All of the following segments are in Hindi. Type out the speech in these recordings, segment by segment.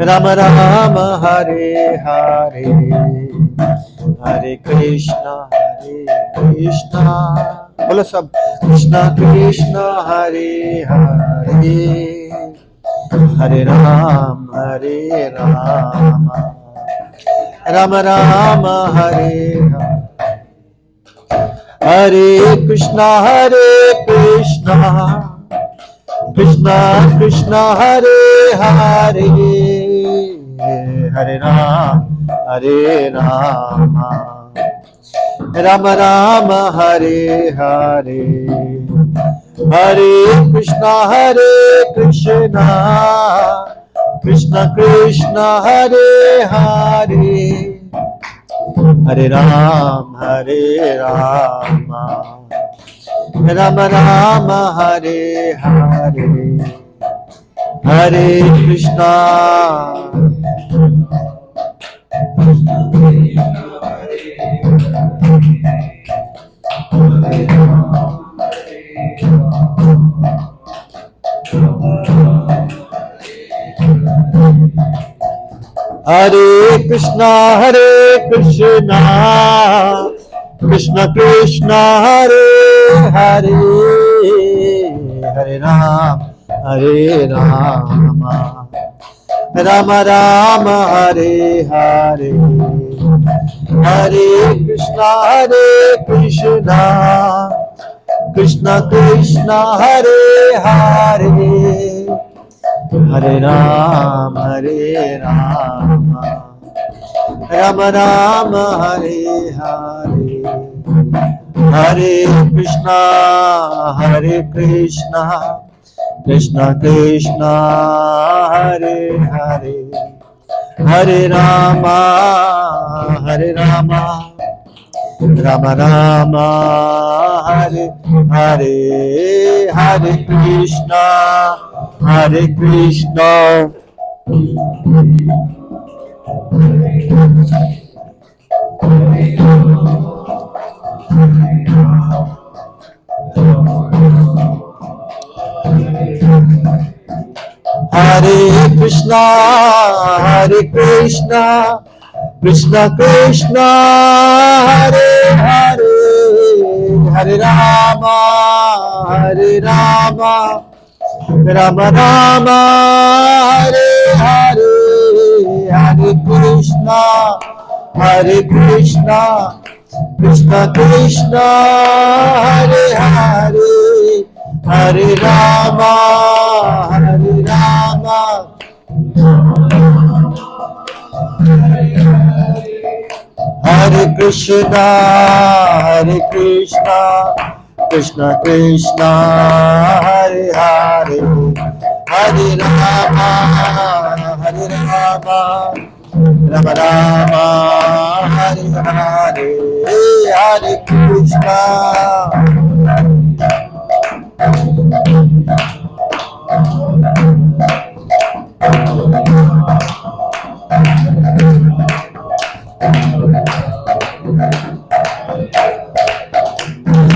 Rama Rama Hare Hare Hare Krishna बोलो सब कृष्णा कृष्णा हरे हरे हरे राम राम राम हरे हरे हरे कृष्णा कृष्णा कृष्णा हरे हरे हरे राम राम राम हरे हरे हरे कृष्णा कृष्णा कृष्णा हरे हरे हरे राम राम राम हरे हरे हरे कृष्णा हरे कृष्णा कृष्णा कृष्णा हरे हरे हरे राम राम राम हरे हरे हरे कृष्णा कृष्णा कृष्णा हरे हरे हरे राम राम राम हरे हरे हरे कृष्णा कृष्णा कृष्णा हरे हरे हरे राम राम राम हरे हरे हरे कृष्णा हरे कृष्णा कृष्णा कृष्णा हरे हरे हरे राम राम राम हरे हरे हरे कृष्णा कृष्णा कृष्णा हरे हरे हरे राम हरे कृष्णा कृष्णा कृष्णा हरे हरे हरे राम राम हरे हरे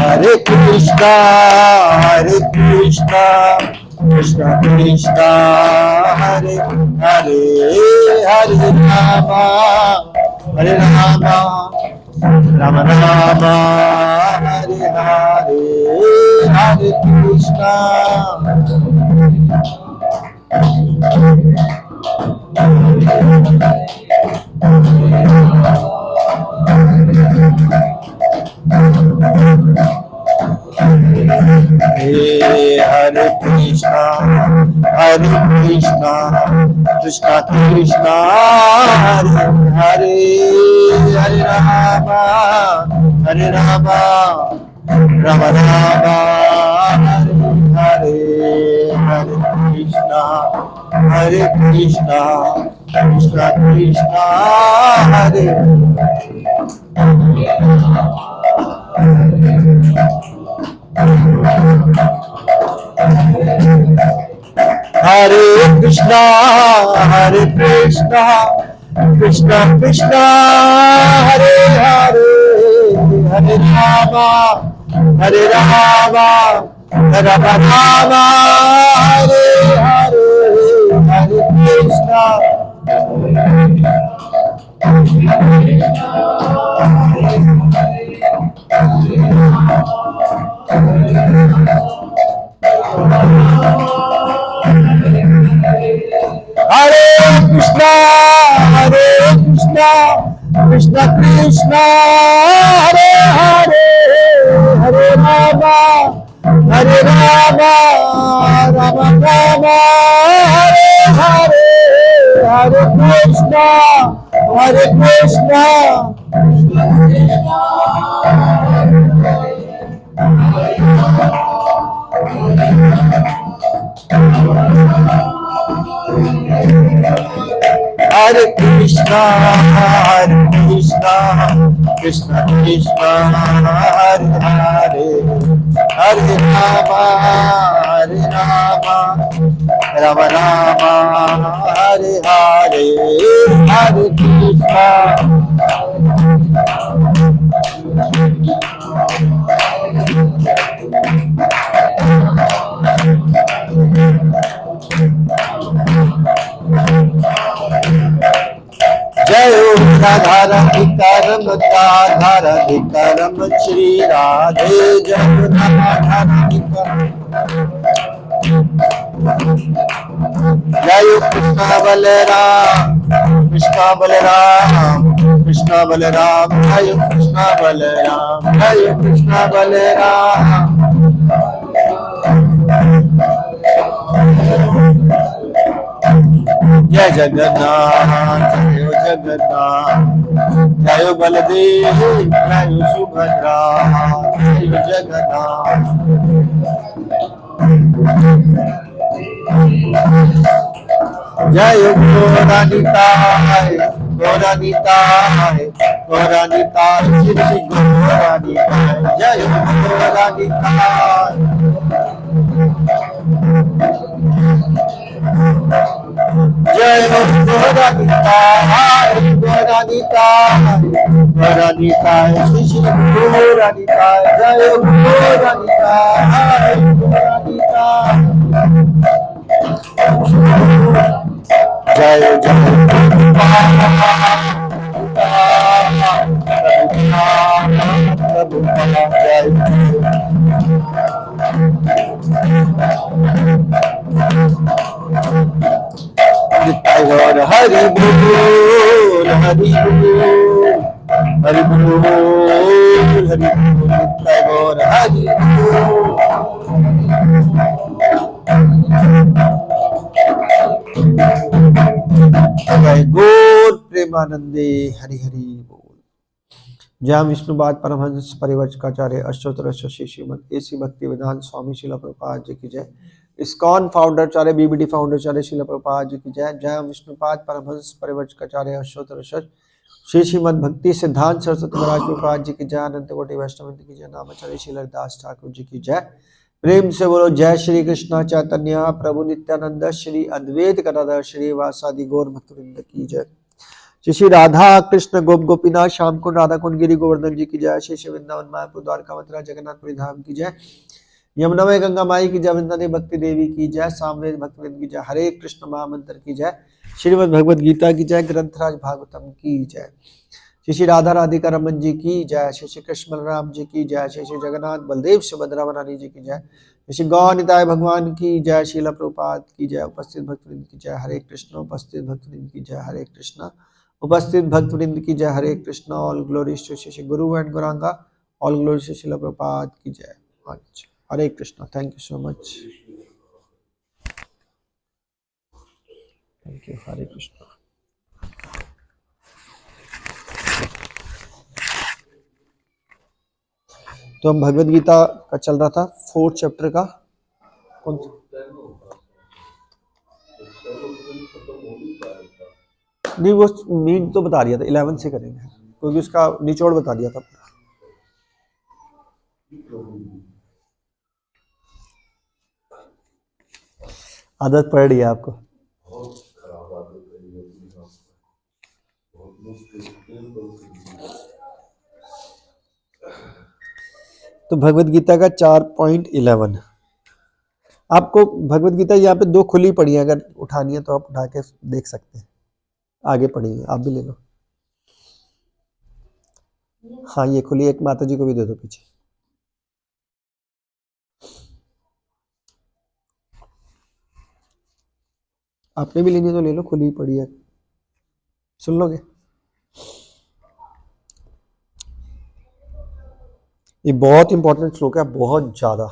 हरे कृष्णा हरे कृष्णा कृष्णा कृष्णा हरे हरे हरे राम राम हरे हरे हरे कृष्णा हरे Krishna Krishna Krishna Hare Hare Hare Ram Ram Hare Hare Hare Krishna Krishna Krishna Hare Hare Krishna Krishna Krishna Hare Hare Hare Ram Ram Hare Hare Hare Krishna, Hare Krishna, Krishna Krishna, Hare Hare, Hare Rama, Hare Rama, Rama Rama, Hare Hare, Hare Krishna, Hare Krishna. Hare Krishna, Hare Krishna, Krishna Krishna, Hare Hare, Hare Rama, Hare Rama, Rama Rama, Hare Hare, Hare Krishna. जय राधा राधिका रमता राधिका रम श्री राधे जय राधा राधिका जय कृष्ण बलराम कृष्ण बलराम कृष्ण बलराम जय कृष्ण बलराम जय कृष्ण बलराम जय जगन्नाथ जय जगन्नाथ जय बलदेव जय सुभद्रा जय जगन्नाथ जय गौरानिताय गौरानिताय गौरानिताय श्री गौरानिताय जय गौरानिताय जय गौरानिताय गौरानिताय गौरानिताय श्री गौरानिताय जय गौरानिताय गौरानिताय जय जय और हरि बोल हरि बोल हरि बोल हरि बोल और हरि बोल जय गौर प्रेमानंदे हरि हरि बोल। जय विष्णुपाद परमहंस परिव्राजकाचार्य अष्टोत्तर शशि श्रीमद एसी भक्ति वेदांत स्वामी श्रील प्रभुपाद जी की जय। इस्कॉन फाउंडर चार्य बीबीडी फाउंडर चार्य श्रील प्रभुपाद जी की जय। जय विष्णुपाद परमहंस परिव्राजकाचार्य अष्टोत्तर श्री श्रीमद भक्ति सिद्धांत सरस्वती महाराज प्रभुपाद जी की जय। अनंत कोटि वैष्णव की जय। नामाचार्य श्री हरिदास ठाकुर जी की जय। प्रेम से बोलो जय श्री कृष्ण चैतन्य प्रभु नित्यानंद श्री अद्वैत गदाधर श्री वासादि गौर भक्तवृंद की जय। श्री राधा कृष्ण गोप गोपीनाथ श्याम कुंड राधा कुंड गिरी गोवर्धन जी की जय। श्री वृंदावन मायापुर द्वारका मथुरा जगन्नाथपुरी धाम की जय। यमुना में गंगा माई की जय। वृंदावन भक्ति देवी की जय। सामवेद भक्तवृंद की जय। हरे कृष्ण महामंत्र की जय। श्रीमद् भगवद गीता की जय। ग्रंथराज भागवतम की जय। श्री राधा राधिका रमन जी की जय। श्री कृष्ण बलराम जी की जय। श्री जगन्नाथ बलदेव सुभद्रा रानी जी की जय। श्री गौनिताय भगवान की जय। शीला प्रभुपाद की जय। उपस्थित भक्तवृंद की जय। हरे कृष्ण। उपस्थित भक्तवृंद की जय। हरे कृष्ण। उपस्थित भक्तवृंद की जय। Hare Krishna. All glories to Shri Guru and Gauranga. All glories to Srila Prabhupada की जय। Hare Krishna. Thank you so much. Thank you. Hare Krishna. तो हम भगवद गीता का चल रहा था 4th चैप्टर का। कौन नहीं, वो मीन तो बता दिया था 11 से करेंगे क्योंकि उसका निचोड़ बता दिया था। आदत पड़ रही है आपको। तो भगवद गीता का 4.11 आपको भगवत गीता यहाँ पे 2 खुली पड़ी है, अगर उठानी है तो आप उठा के देख सकते हैं। आगे पढ़ी है, आप भी ले लो। हाँ ये खुली, एक माता जी को भी दे दो पीछे। आपने भी लेनी है तो ले लो, खुली पड़ी है, सुन लोगे। ये बहुत इंपॉर्टेंट श्लोक है, बहुत ज्यादा।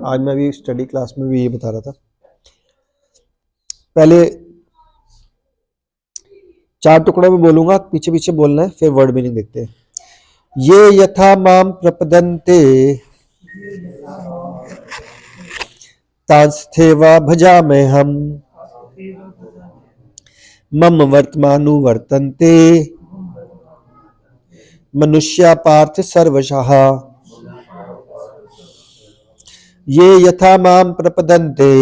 आज मैं भी स्टडी क्लास में भी ये बता रहा था। पहले 4 टुकड़ों में बोलूंगा, पीछे पीछे बोलना है, फिर वर्ड मीनिंग देखते हैं। ये यथा माम प्रपदन्ते तांस्थेवा भजाम्यहम् मम वर्तमानुवर्तन्ते मनुष्या पार्थ सर्वशः। ये यथा माम प्रपदन्ते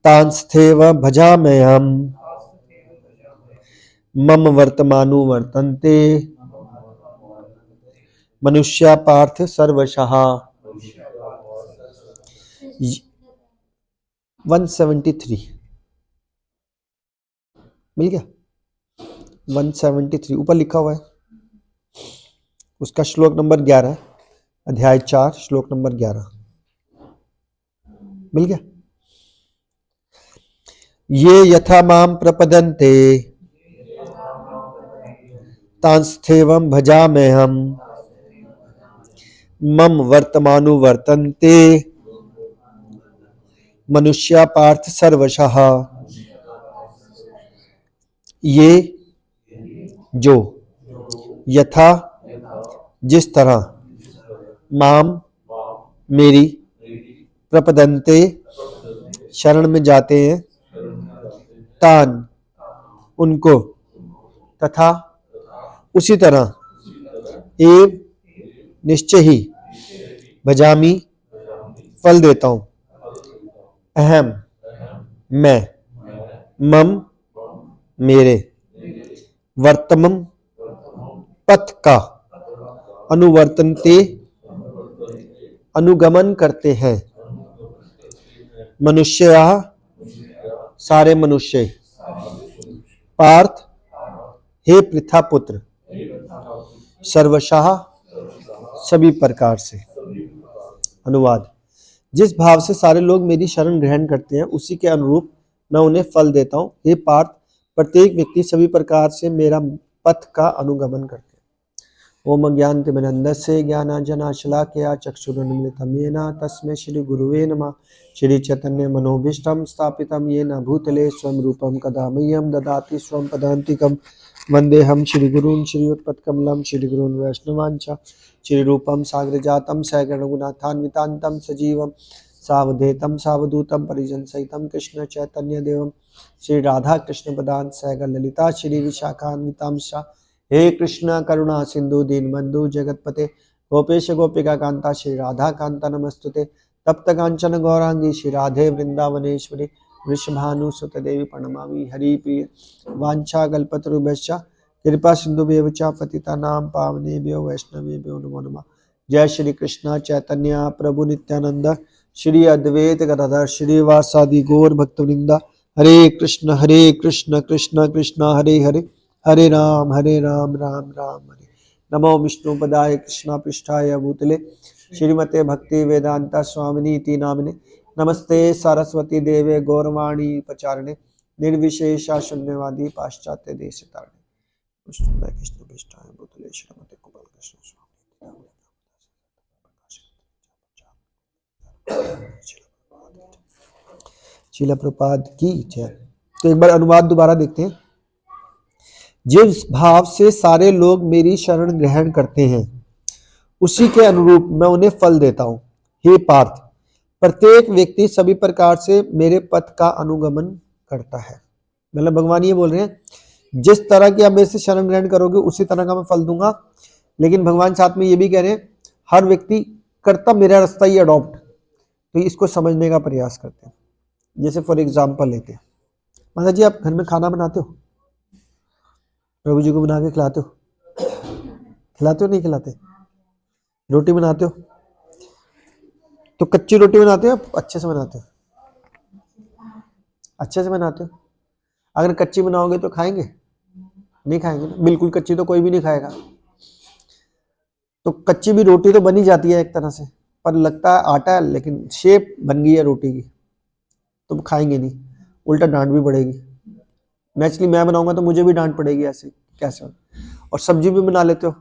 तांस्थेव भजाम्यहम् मम वर्तमानुवर्तन्ते मनुष्या पार्थ सर्वशः। 173 मिल गया। 173 ऊपर लिखा हुआ है, उसका श्लोक नंबर 11, अध्याय 4 श्लोक नंबर 11 मिल गया। ये यथा माम प्रपदन्ते तांस्थेवं भजाम्यहम् मम वर्तमानुवर्तन्ते मनुष्या पार्थ सर्वशः। ये जो यथा जिस तरह माम मेरी प्रपदन्ते शरण में जाते हैं, तान उनको, तथा उसी तरह, एव निश्चय ही, भजामी फल देता हूं, अहम मैं, मम मेरे, वर्तमम पथ का, अनुवर्तनते अनुगमन करते हैं, मनुष्य सारे मनुष्य, पार्थ हे पृथा पुत्र, सर्वशः सभी प्रकार से। अनुवाद। जिस भाव से सारे लोग मेरी शरण ग्रहण करते हैं उसी के अनुरूप मैं उन्हें फल देता हूँ। हे पार्थ, प्रत्येक व्यक्ति सभी प्रकार से मेरा पथ का अनुगमन करते हैं। ओम अज्ञानतिमिरन्धस्य ज्ञानांजनशलाकया चक्षुरुन्मिलितं येन तस्मै श्री गुरुवे नमः। श्री चैतन्य मनोभीष्टं स्थापितं येन भूतले स्वयं रूपं कदा मह्यं ददाति स्वं पदान्तिकं। वन्देऽहं श्रीगुरून् श्रीयुतपत्कमलं श्रीगुरून् वैष्णवांश्च श्रीरूपं साग्रजातं सगुणगुणान्वितान्तं सजीवं सावधेतं सावधूतं परिजनसहितं कृष्ण चैतन्यदेवं श्री राधा कृष्ण पदान् सह ललिता श्री विशाखान्वितांश्च। हे कृष्ण करुणा सिंधु दीनबंधु जगतपते गोपेश गोपिका कांता श्री राधा कांता नमस्तुते। तप्त कांचन गौरांगी श्री राधे वृंदावनेश्वरी वृषभानुसुत देवी प्रणमामि हरि प्रिय। वांछा कल्पतरुभ्यश्च कृपा सिंधुभ्येव च पतितानां पावनेभ्यो वैष्णवेभ्यो नमो नमः। जय श्री कृष्ण चैतन्य प्रभु नित्यानंद श्री अद्वैत गदाधर श्रीवासादि गौर भक्तवृंदा। हरे कृष्ण कृष्ण कृष्ण हरे हरे, हरे राम राम राम हरे। नमो विष्णु पदाय कृष्णा पृष्ठाय भूतले श्रीमते भक्ति वेदांता स्वामिनी इति नामिने। नमस्ते सरस्वती देवे गौरवाणी प्रचारिणे निर्विशेषा शून्यवादी पाश्चात्य देश तारिणे। कृष्ण पृष्ठाय भूतले श्रीमते गोपाल कृष्ण स्वामी। श्रील प्रभुपाद की जय। तो एक बार अनुवाद दोबारा देखते हैं। जिस भाव से सारे लोग मेरी शरण ग्रहण करते हैं उसी के अनुरूप मैं उन्हें फल देता हूं। हे पार्थ, प्रत्येक व्यक्ति सभी प्रकार से मेरे पथ का अनुगमन करता है। मतलब भगवान ये बोल रहे हैं, जिस तरह की आप मेरे से शरण ग्रहण करोगे उसी तरह का मैं फल दूंगा। लेकिन भगवान साथ में ये भी कह रहे हैं, हर व्यक्ति करता मेरा रास्ता ही अडॉप्ट। तो इसको समझने का प्रयास करते हैं। जैसे फॉर एग्जाम्पल लेते हैं, माता जी आप घर में खाना बनाते हो, प्रभु जी को बना के खिलाते हो, नहीं खिलाते? रोटी बनाते हो, तो कच्ची रोटी बनाते हो अच्छे से बनाते हो? अच्छे से बनाते हो? अगर कच्ची बनाओगे तो खाएंगे? नहीं खाएंगे ना, बिल्कुल कच्ची तो कोई भी नहीं खाएगा। तो कच्ची भी रोटी तो बनी जाती है एक तरह से, पर लगता है आटा है, लेकिन शेप बन गई है रोटी की, तो खाएंगे नहीं, उल्टा डांट भी पड़ेगी। नेचुरली मैं बनाऊंगा तो मुझे भी डांट पड़ेगी, ऐसे कैसे? और सब्जी भी बना लेते हो,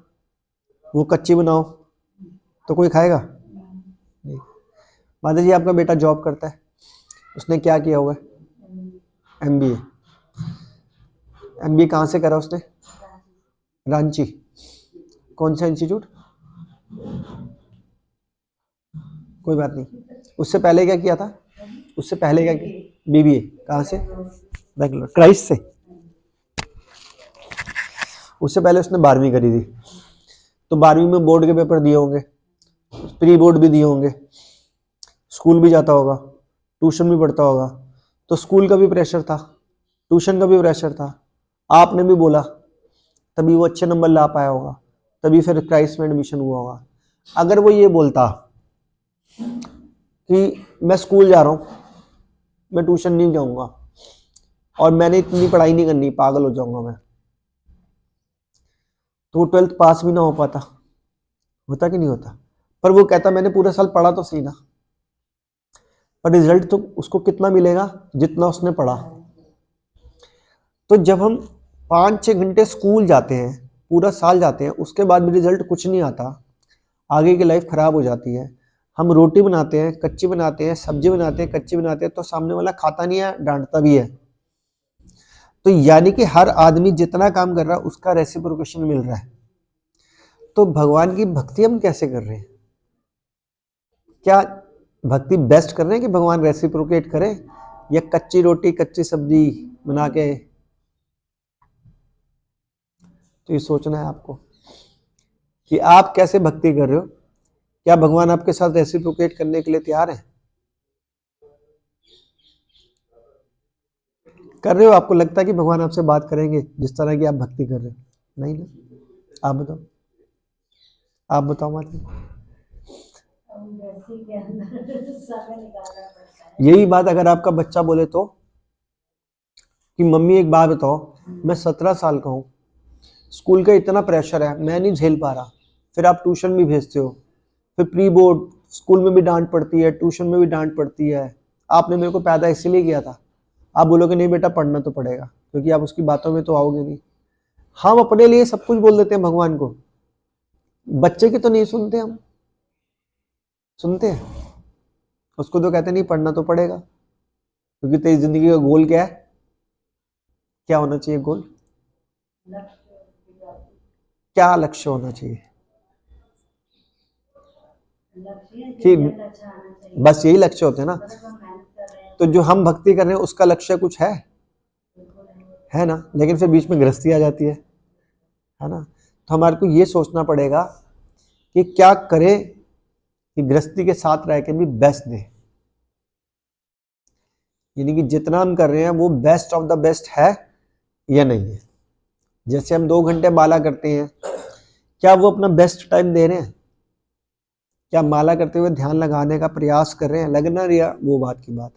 वो कच्ची बनाओ तो कोई खाएगा नहीं। माता जी आपका बेटा जॉब करता है, उसने क्या किया हुआ है? MBA। MBA कहाँ से करा उसने? रांची। कौन सा इंस्टीट्यूट? कोई बात नहीं। उससे पहले क्या किया था? उससे पहले क्या किया? BBA कहाँ से? बेंगलोर, क्राइस्ट से। उससे पहले उसने 12वीं करी थी, तो 12वीं में बोर्ड के पेपर दिए होंगे, प्री बोर्ड भी दिए होंगे, स्कूल भी जाता होगा, ट्यूशन भी पढ़ता होगा, तो स्कूल का भी प्रेशर था, ट्यूशन का भी प्रेशर था, आपने भी बोला, तभी वो अच्छे नंबर ला पाया होगा, तभी फिर क्राइस्ट में एडमिशन हुआ होगा। अगर वो ये बोलता कि मैं स्कूल जा रहा हूँ, मैं ट्यूशन नहीं जाऊंगा और मैंने इतनी पढ़ाई नहीं करनी, पागल हो जाऊंगा मैं, तो वो 12th पास भी ना हो पाता। होता कि नहीं होता? पर वो कहता मैंने पूरा साल पढ़ा तो सही ना, पर रिजल्ट तो उसको कितना मिलेगा? जितना उसने पढ़ा। तो जब हम 5-6 घंटे स्कूल जाते हैं, पूरा साल जाते हैं, उसके बाद भी रिजल्ट कुछ नहीं आता, आगे की लाइफ खराब हो जाती है। हम रोटी बनाते हैं कच्ची बनाते हैं, सब्जी बनाते हैं कच्ची बनाते हैं, तो सामने वाला खाता नहीं है, डांटता भी है। तो यानी कि हर आदमी जितना काम कर रहा है उसका रेसिप्रोकेशन मिल रहा है। तो भगवान की भक्ति हम कैसे कर रहे हैं? क्या भक्ति बेस्ट कर रहे हैं कि भगवान रेसिप्रोकेट करें, या कच्ची रोटी कच्ची सब्जी बना के? तो ये सोचना है आपको कि आप कैसे भक्ति कर रहे हो। क्या भगवान आपके साथ रेसिप्रोकेट करने के लिए तैयार है? कर रहे हो? आपको लगता है कि भगवान आपसे बात करेंगे जिस तरह की आप भक्ति कर रहे हो? नहीं ना। आप बताओ, आप बताओ माता। यही बात अगर आपका बच्चा बोले तो कि मम्मी एक बात बताओ, मैं 17 साल का हूँ, स्कूल का इतना प्रेशर है, मैं नहीं झेल पा रहा, फिर आप ट्यूशन भी भेजते हो, फिर प्री बोर्ड, स्कूल में भी डांट पड़ती है, ट्यूशन में भी डांट पड़ती है, आपने मेरे को पैदा इसीलिए किया था। आप बोलोगे नहीं बेटा पढ़ना तो पड़ेगा, क्योंकि आप उसकी बातों में तो आओगे नहीं। हम अपने लिए सब कुछ बोल देते हैं भगवान को, बच्चे की तो नहीं सुनते। हम सुनते हैं उसको, तो कहते नहीं पढ़ना तो पड़ेगा, क्योंकि तेरी जिंदगी का गोल क्या है? क्या होना चाहिए गोल? क्या लक्ष्य होना चाहिए? कि बस यही लक्ष्य होते हैं ना। तो जो हम भक्ति कर रहे हैं उसका लक्ष्य कुछ है ना, लेकिन फिर बीच में गृहस्थी आ जाती है ना। तो हमारे को ये सोचना पड़ेगा कि क्या करें कि गृहस्थी के साथ रह के भी बेस्ट दे, यानी कि जितना हम कर रहे हैं वो बेस्ट ऑफ द बेस्ट है या नहीं है। जैसे हम 2 घंटे माला करते हैं, क्या वो अपना बेस्ट टाइम दे रहे हैं? क्या माला करते हुए ध्यान लगाने का प्रयास कर रहे हैं? लगना रिया वो बात की बात है।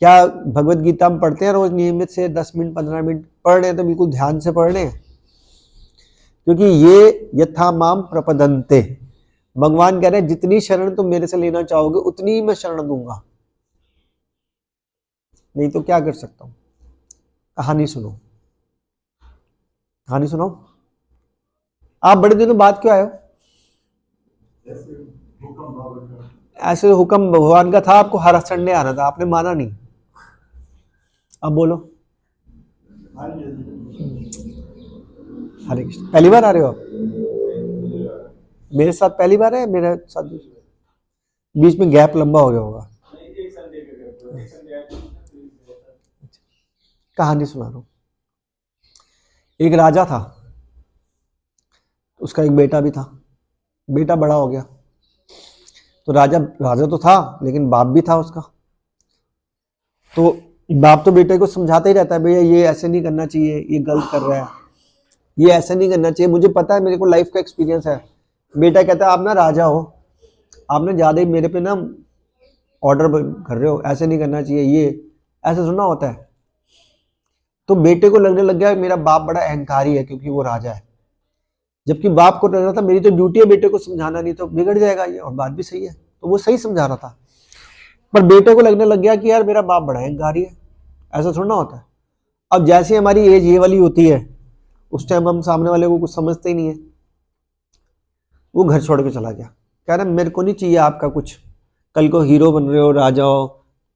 क्या भगवत गीता हम पढ़ते हैं रोज नियमित से 10 मिनट 15 मिनट पढ़ रहे हैं, तो बिल्कुल ध्यान से पढ़ रहे हैं? क्योंकि ये यथा माम प्रपदन्ते, भगवान कह रहे हैं जितनी शरण तुम मेरे से लेना चाहोगे उतनी ही मैं शरण दूंगा, नहीं तो क्या कर सकता हूं। कहानी सुनो, कहानी सुनाओ। आप बड़े दिनों बाद क्यों आए हो? ऐसे हुक्म भगवान का था, आपको हर संडे आना था, आपने माना नहीं। अब बोलो। हरे कृष्ण। पहली बार आ रहे हो आप? मेरे साथ पहली बार है? मेरे साथ बीच में गैप लंबा हो गया होगा। कहानी सुना रहा हूं। एक राजा था, उसका एक बेटा भी था। बेटा बड़ा हो गया, तो राजा राजा तो था लेकिन बाप भी था उसका। तो बाप तो बेटे को समझाता ही रहता है, भैया ये ऐसे नहीं करना चाहिए, ये गलत कर रहा है, ये ऐसे नहीं करना चाहिए, मुझे पता है, मेरे को लाइफ का एक्सपीरियंस है। बेटा कहता है आप ना राजा हो, आपने ज्यादा ही मेरे पे ना ऑर्डर कर रहे हो, ऐसे नहीं करना चाहिए, ये ऐसे सुनना होता है। तो बेटे को लगने लग गया मेरा बाप बड़ा अहंकारी है क्योंकि वो राजा है, जबकि बाप को लग रहा था मेरी तो ड्यूटी है बेटे को समझाना, नहीं तो बिगड़ जाएगा ये, और बात भी सही है, तो वो सही समझा रहा था। पर बेटे को लगने लग गया कि यार मेरा बाप बड़ा अहंकारी है, ऐसा थोड़ा होता है। अब जैसे हमारी एज ये वाली होती है, उस टाइम हम सामने वाले को कुछ समझते ही नहीं है। वो घर छोड़ के चला गया, कह रहा मेरे को नहीं चाहिए आपका कुछ, कल को हीरो बन रहे हो, राजा हो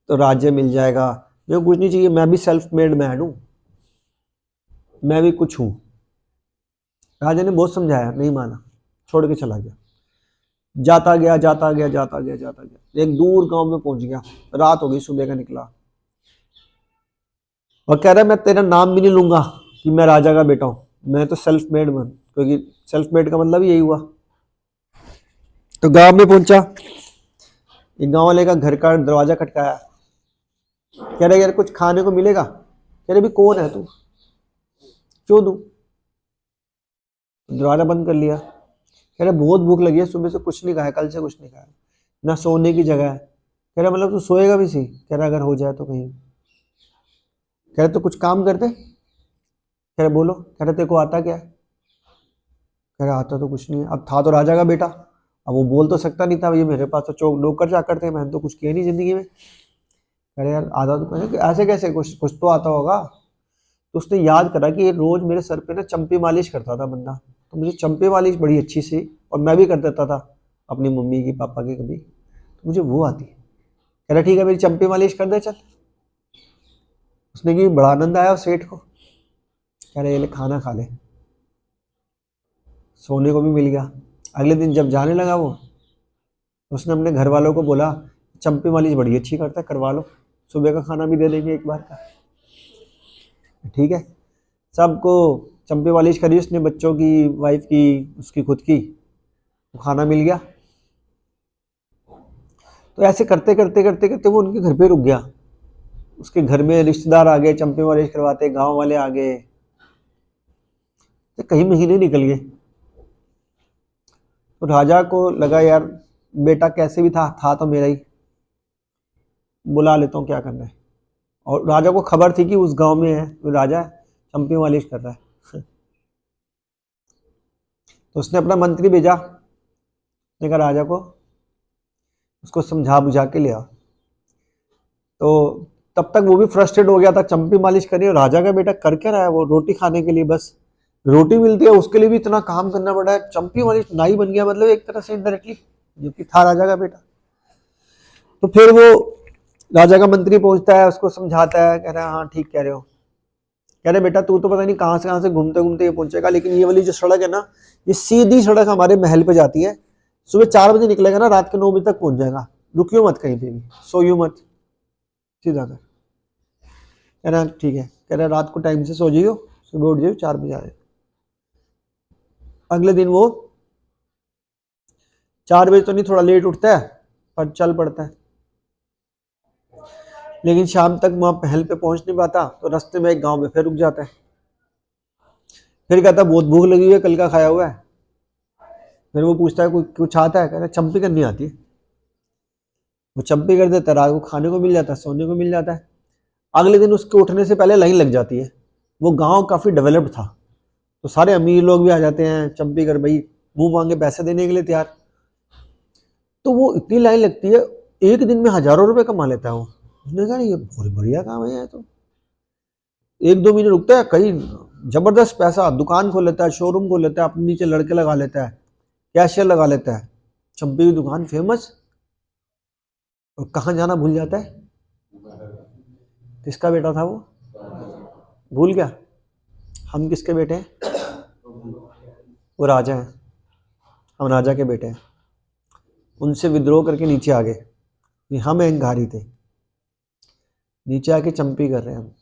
तो राज्य मिल जाएगा, मेरे को कुछ नहीं चाहिए, मैं भी सेल्फ मेड मैन हूं, मैं भी कुछ हूं। राजा ने बहुत समझाया, नहीं माना, छोड़ के चला गया। जाता गया जाता गया जाता गया जाता गया, एक दूर गांव में पहुंच गया, रात हो गई, सुबह का निकला, और कह रहा है मैं तेरा नाम भी नहीं लूंगा कि मैं राजा का बेटा हूं, मैं तो सेल्फ मेड मैन, क्योंकि सेल्फ मेड का मतलब यही हुआ। तो गांव में पहुंचा, एक गांव वाले का घर का दरवाजा खटकाया, कह रहे यार कुछ खाने को मिलेगा, कह रहे भी कौन है तू, क्यों दूं, दरवाजा बंद कर लिया। कह रहे बहुत भूख लगी है, सुबह से कुछ नहीं खाया, कल से कुछ नहीं खाया, ना सोने की जगह है। कह रहा मतलब तू सोएगा भी सही, कह रहा अगर हो जाए तो कहीं, कह रहे तो कुछ काम करते, कह रहे बोलो, कह रहे तेरे को आता क्या है, कह रहा आता तो कुछ नहीं है, अब था तो राजा का बेटा, अब वो बोल तो सकता नहीं था, ये मेरे पास तो चौक नौकर चाकर थे, मैंने तो कुछ किया नहीं जिंदगी में। कह रहे यार आता तो, कह ऐसे कैसे, कुछ कुछ तो आता होगा। तो उसने याद करा कि ये रोज मेरे सर पे ना चंपी मालिश करता था बंदा, तो मुझे चंपी मालिश बड़ी अच्छी सी, और मैं भी कर देता था अपनी मम्मी की पापा की कभी, तो मुझे वो आती। कह रहा ठीक है मेरी चंपी मालिश कर दे चल। उसने की बड़ा आनंद आया उस सेठ को, कह रहे ये ले खाना खा ले, सोने को भी मिल गया। अगले दिन जब जाने लगा वो, उसने अपने घर वालों को बोला चंपी मालिश बड़ी अच्छी करता है, करवा लो, सुबह का खाना भी दे देंगे एक बार का। ठीक है, सबको चंपी मालिश करी उसने, बच्चों की, वाइफ की, उसकी खुद की, वो खाना मिल गया। तो ऐसे करते करते करते करते वो उनके घर पे रुक गया, उसके घर में रिश्तेदार आ गए, चंपी मालिश करवाते, गांव वाले आ गए, तो कई महीने निकल गए। तो राजा को लगा यार बेटा कैसे भी था तो मेरा ही, बुला लेता हूँ क्या करना है। और राजा को खबर थी कि उस गांव में है तो राजा चंपी मालिश कर रहा है। तो उसने अपना मंत्री भेजा, उसने कहा राजा को उसको समझा बुझा के लिया। तो तब तक वो भी फ्रस्ट्रेट हो गया था, चंपी मालिश करी, और राजा का बेटा कर क्या रहा है, वो रोटी खाने के लिए, बस रोटी मिलती है उसके लिए भी इतना काम करना पड़ा है, चंपी मालिश नाई बन गया, मतलब एक तरह से इनडायरेक्टली, जबकि था राजा का बेटा। तो फिर वो राजा का मंत्री पहुंचता है, उसको समझाता है, कह रहा है हाँ ठीक कह रहे हो, कह रहे बेटा तू तो पता नहीं कहाँ से घूमते घूमते ये पहुंचेगा, लेकिन ये वाली जो सड़क है ना, ये सीधी सड़क हमारे महल पे जाती है, सुबह 4 बजे निकलेगा ना, रात के 9 बजे तक पहुंच जाएगा, रुकियो मत कहीं पे भी, सोइयो मत, सीधा कर। कह रहा ठीक है, कह रहा रात को टाइम से सो जाइयो, सुबह उठ जाइयो 4 बजे आ जाए। अगले दिन वो 4 बजे तो नहीं, थोड़ा लेट उठता है, पर चल पड़ता है, लेकिन शाम तक वहां महल पे पहुंच नहीं पाता, तो रास्ते में एक गांव में फिर रुक जाता है। फिर कहता है बहुत भूख लगी हुई है, कल का खाया हुआ है। फिर वो पूछता है कुछ आता है, कहता है चंपी करनी आती है। वो चंपी कर देता है, रात को खाने को मिल जाता है, सोने को मिल जाता है। अगले दिन उसके उठने से पहले लाइन लग जाती है, वो गांव काफी डेवलप्ड था, तो सारे अमीर लोग भी आ जाते हैं, चंपी कर भाई, मुंह मांगे पैसे देने के लिए तैयार। तो वो इतनी लाइन लगती है, एक दिन में हजारों रुपए कमा लेता है वो। उसने कहा ये बहुत बढ़िया काम है, तो 1-2 महीने रुकता है, कहीं जबरदस्त पैसा, दुकान खोल लेता है, शोरूम खोल लेता है, अपने नीचे लड़के लगा लेता है, कैशियर लगा लेता है, चंपी की दुकान फेमस। और कहाँ जाना भूल जाता है, किसका बेटा था वो, भूल गया। हम किसके बेटे हैं, वो राजा हैं, हम राजा के बेटे हैं। उनसे विद्रोह करके नीचे आ गए, ये हम अहंकारी थे, नीचे आके चंपी कर रहे हैं हम।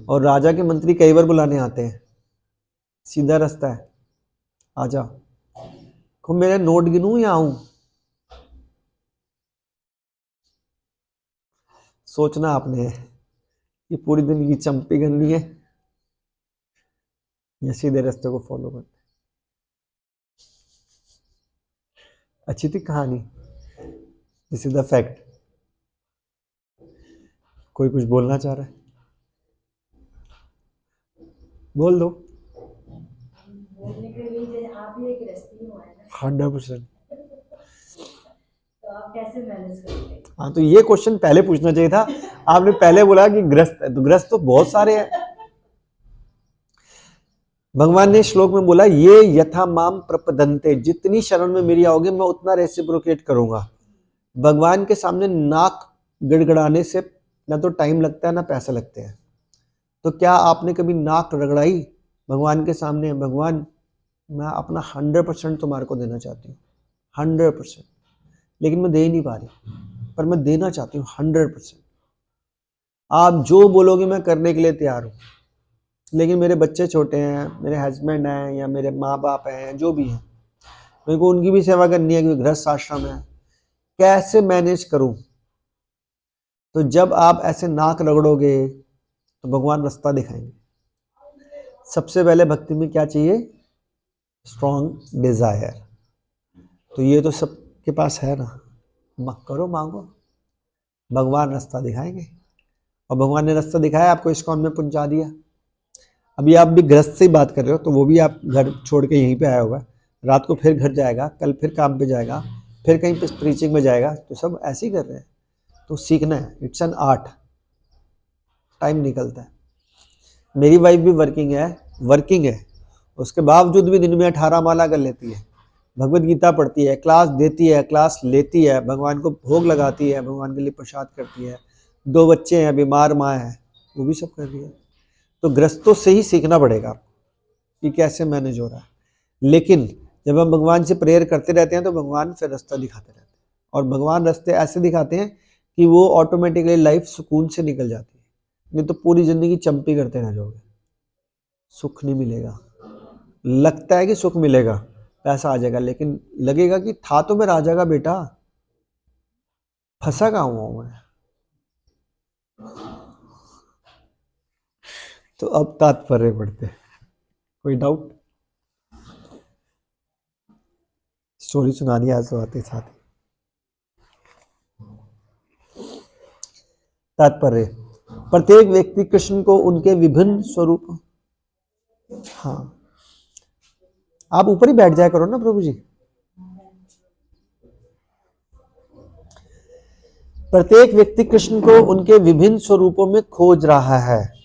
और राजा के मंत्री कई बार बुलाने आते हैं, सीधा रास्ता है, आजा, खूब मेरे नोट गिनूं या आऊं, सोचना आपने है, ये पूरी दिन की चंपी करनी है या सीधे रास्ते को फॉलो करना है। अच्छी थी कहानी, दिस इज द फैक्ट। कोई कुछ बोलना चाह रहा है, बोल दो। बोलने के लिए जैसे आप ही एक गृहस्थी हो है ना, 100%। तो आप कैसे मैनेज करेंगे? हाँ, तो ये क्वेश्चन पहले पूछना चाहिए था। आपने पहले बोला कि ग्रस्त है, तो ग्रस्त तो बहुत सारे हैं। भगवान ने श्लोक में बोला, ये यथा माम प्रपदन्ते, जितनी शरण में मेरी आओगे मैं उतना रेसिप्रोकेट करूंगा। भगवान के सामने नाक गड़गड़ाने से ना तो टाइम लगता है ना पैसे लगते हैं। तो क्या आपने कभी नाक रगड़ाई भगवान के सामने? भगवान, मैं अपना 100% तुम्हारे को देना चाहती हूँ, 100%, लेकिन मैं दे ही नहीं पा रही, पर मैं देना चाहती हूँ 100%। आप जो बोलोगे मैं करने के लिए तैयार हूँ, लेकिन मेरे बच्चे छोटे हैं, मेरे हस्बैंड हैं या मेरे माँ बाप हैं, जो भी हैं, मेरे को उनकी भी सेवा करनी है क्योंकि गृहस्थ आश्रम है। कैसे मैनेज करूं? तो जब आप ऐसे नाक रगड़ोगे तो भगवान रास्ता दिखाएंगे। सबसे पहले भक्ति में क्या चाहिए? Strong Dzire. तो ये तो सबके पास है ना, करो, मांगो, भगवान रास्ता दिखाएंगे। और भगवान ने रास्ता दिखाया, आपको इस्कॉन में पहुंचा दिया। अभी आप भी गृहस्थ से ही बात कर रहे हो, तो वो भी आप घर छोड़ के यहीं पे आया होगा, रात को फिर घर जाएगा, कल फिर काम पे जाएगा, फिर कहीं पे प्रीचिंग में जाएगा, तो सब ऐसे ही कर रहे हैं। तो सीखना है, इट्स एन आर्ट, टाइम निकलता है। मेरी वाइफ भी वर्किंग है, उसके बावजूद भी दिन में 18 माला कर लेती है, भगवत गीता पढ़ती है, क्लास देती है, क्लास लेती है, भगवान को भोग लगाती है, भगवान के लिए प्रसाद करती है, 2 बच्चे हैं, बीमार माँ है, वो भी सब कर रही है। तो गृहस्थों से ही सीखना पड़ेगा कि कैसे मैनेज हो रहा है। लेकिन जब हम भगवान से प्रेयर करते रहते हैं तो भगवान फिर रास्ता दिखाते रहते हैं, और भगवान रास्ते ऐसे दिखाते हैं कि वो ऑटोमेटिकली लाइफ सुकून से निकल जाती है। नहीं तो पूरी जिंदगी चंपी करते रह जाओगे, सुख नहीं मिलेगा। लगता है कि सुख मिलेगा, पैसा आ जाएगा, लेकिन लगेगा कि था तो मैं राजा का बेटा, फंसा कहाँ हुआ हूं मैं। तो अब तात्पर्य पढ़ते, कोई डाउट? स्टोरी सुना दी आज तो आते साथ। तात्पर्य, प्रत्येक व्यक्ति कृष्ण को उनके विभिन्न स्वरूप, हाँ आप ऊपर ही बैठ जाया करो ना प्रभु जी। प्रत्येक व्यक्ति कृष्ण को उनके विभिन्न स्वरूपों में खोज रहा है,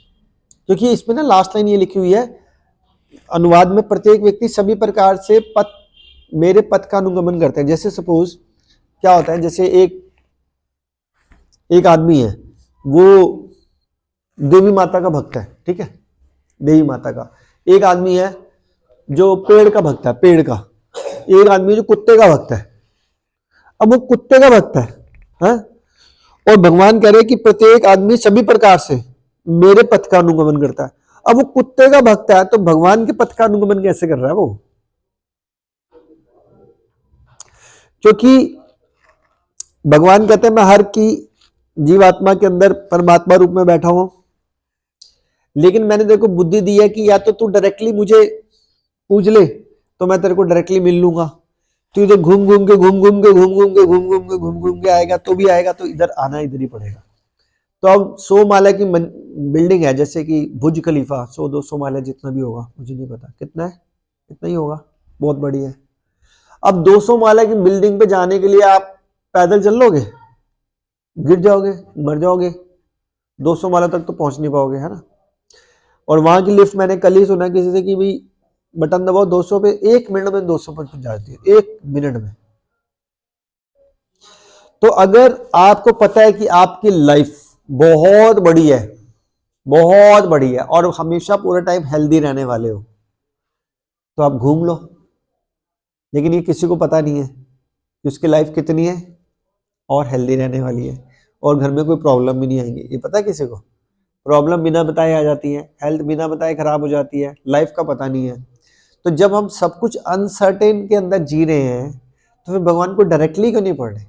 क्योंकि इसमें ना लास्ट लाइन ये लिखी हुई है अनुवाद में, प्रत्येक व्यक्ति सभी प्रकार से मेरे पथ का अनुगमन करते हैं। जैसे सपोज क्या होता है, जैसे एक आदमी है, वो देवी माता का भक्त है, ठीक है, देवी माता का। एक आदमी है जो पेड़ का भक्त है, पेड़ का। एक आदमी जो कुत्ते का भक्त है। अब वो कुत्ते का भक्त है? और भगवान कह रहे हैं कि प्रत्येक आदमी सभी प्रकार से मेरे पथ का अनुगमन करता है। अब वो कुत्ते का भक्त है, तो भगवान के पथ का अनुगमन कैसे कर रहा है वो? क्योंकि भगवान कहते हैं मैं हर की जीवात्मा के अंदर परमात्मा रूप में बैठा हूं, लेकिन मैंने तेरे को बुद्धि दी है कि या तो तू डायरेक्टली मुझे पूछ ले तो मैं तेरे को डायरेक्टली मिल लूंगा, तू इधर घूम घूम के आएगा तो भी आएगा, तो इधर आना इधर ही पड़ेगा। तो अब 100 माला की बिल्डिंग है, जैसे कि बुर्ज खलीफा, 100-200 माला जितना भी होगा, मुझे नहीं पता कितना है, इतना ही होगा, बहुत बड़ी है। अब 200 माला की बिल्डिंग पे जाने के लिए आप पैदल चल लोगे? गिर जाओगे, मर जाओगे, 200 माला तक तो पहुंच नहीं पाओगे, है ना। और वहां की लिफ्ट मैंने कल ही सुना किसी से कि भाई बटन दबाओ 200 पे, 1 मिनट में 200 पर पहुंच जाती है, 1 मिनट में। तो अगर आपको पता है कि आपकी लाइफ बहुत बड़ी है, बहुत बड़ी है, और हमेशा पूरा टाइम हेल्दी रहने वाले हो, तो आप घूम लो। लेकिन ये किसी को पता नहीं है कि उसकी लाइफ कितनी है और हेल्दी रहने वाली है, और घर में कोई प्रॉब्लम भी नहीं आएंगी। ये पता है किसी को? प्रॉब्लम बिना बताए आ जाती है, हेल्थ बिना बताए खराब हो जाती है, लाइफ का पता नहीं है। तो जब हम सब कुछ अनसर्टेन के अंदर जी रहे हैं, तो फिर भगवान को डायरेक्टली क्यों नहीं पढ़ रहे?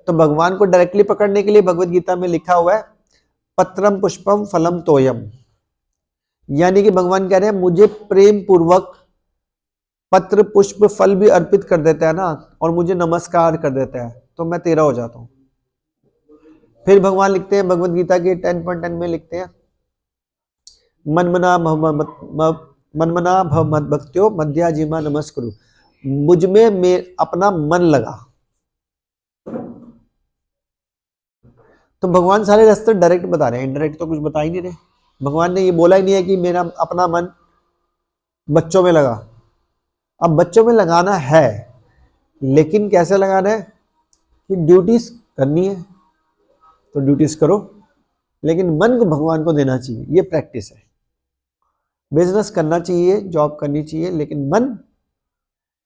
तो भगवान को डायरेक्टली पकड़ने के लिए भगवत गीता में लिखा हुआ है पत्रम पुष्पम फलम तोयम, यानी कि भगवान कह रहे हैं मुझे प्रेम पूर्वक पत्र पुष्प फल भी अर्पित कर देता है ना, और मुझे नमस्कार कर देता है, तो मैं तेरा हो जाता हूं। फिर भगवान लिखते हैं भगवत गीता के 10.10 में लिखते हैं, मनमना भव मद भक्त्यो मध्याजीमा नमस्कुरु। मुझ में अपना मन लगा। तो भगवान सारे रास्ते डायरेक्ट बता रहे हैं, इनडायरेक्ट तो कुछ बता ही नहीं रहे। भगवान ने ये बोला ही नहीं है कि मेरा अपना मन बच्चों में लगा। अब बच्चों में लगाना है, लेकिन कैसे लगाना है कि ड्यूटीज करनी है तो ड्यूटीज करो, लेकिन मन को भगवान को देना चाहिए। ये प्रैक्टिस है। बिजनेस करना चाहिए, जॉब करनी चाहिए, लेकिन मन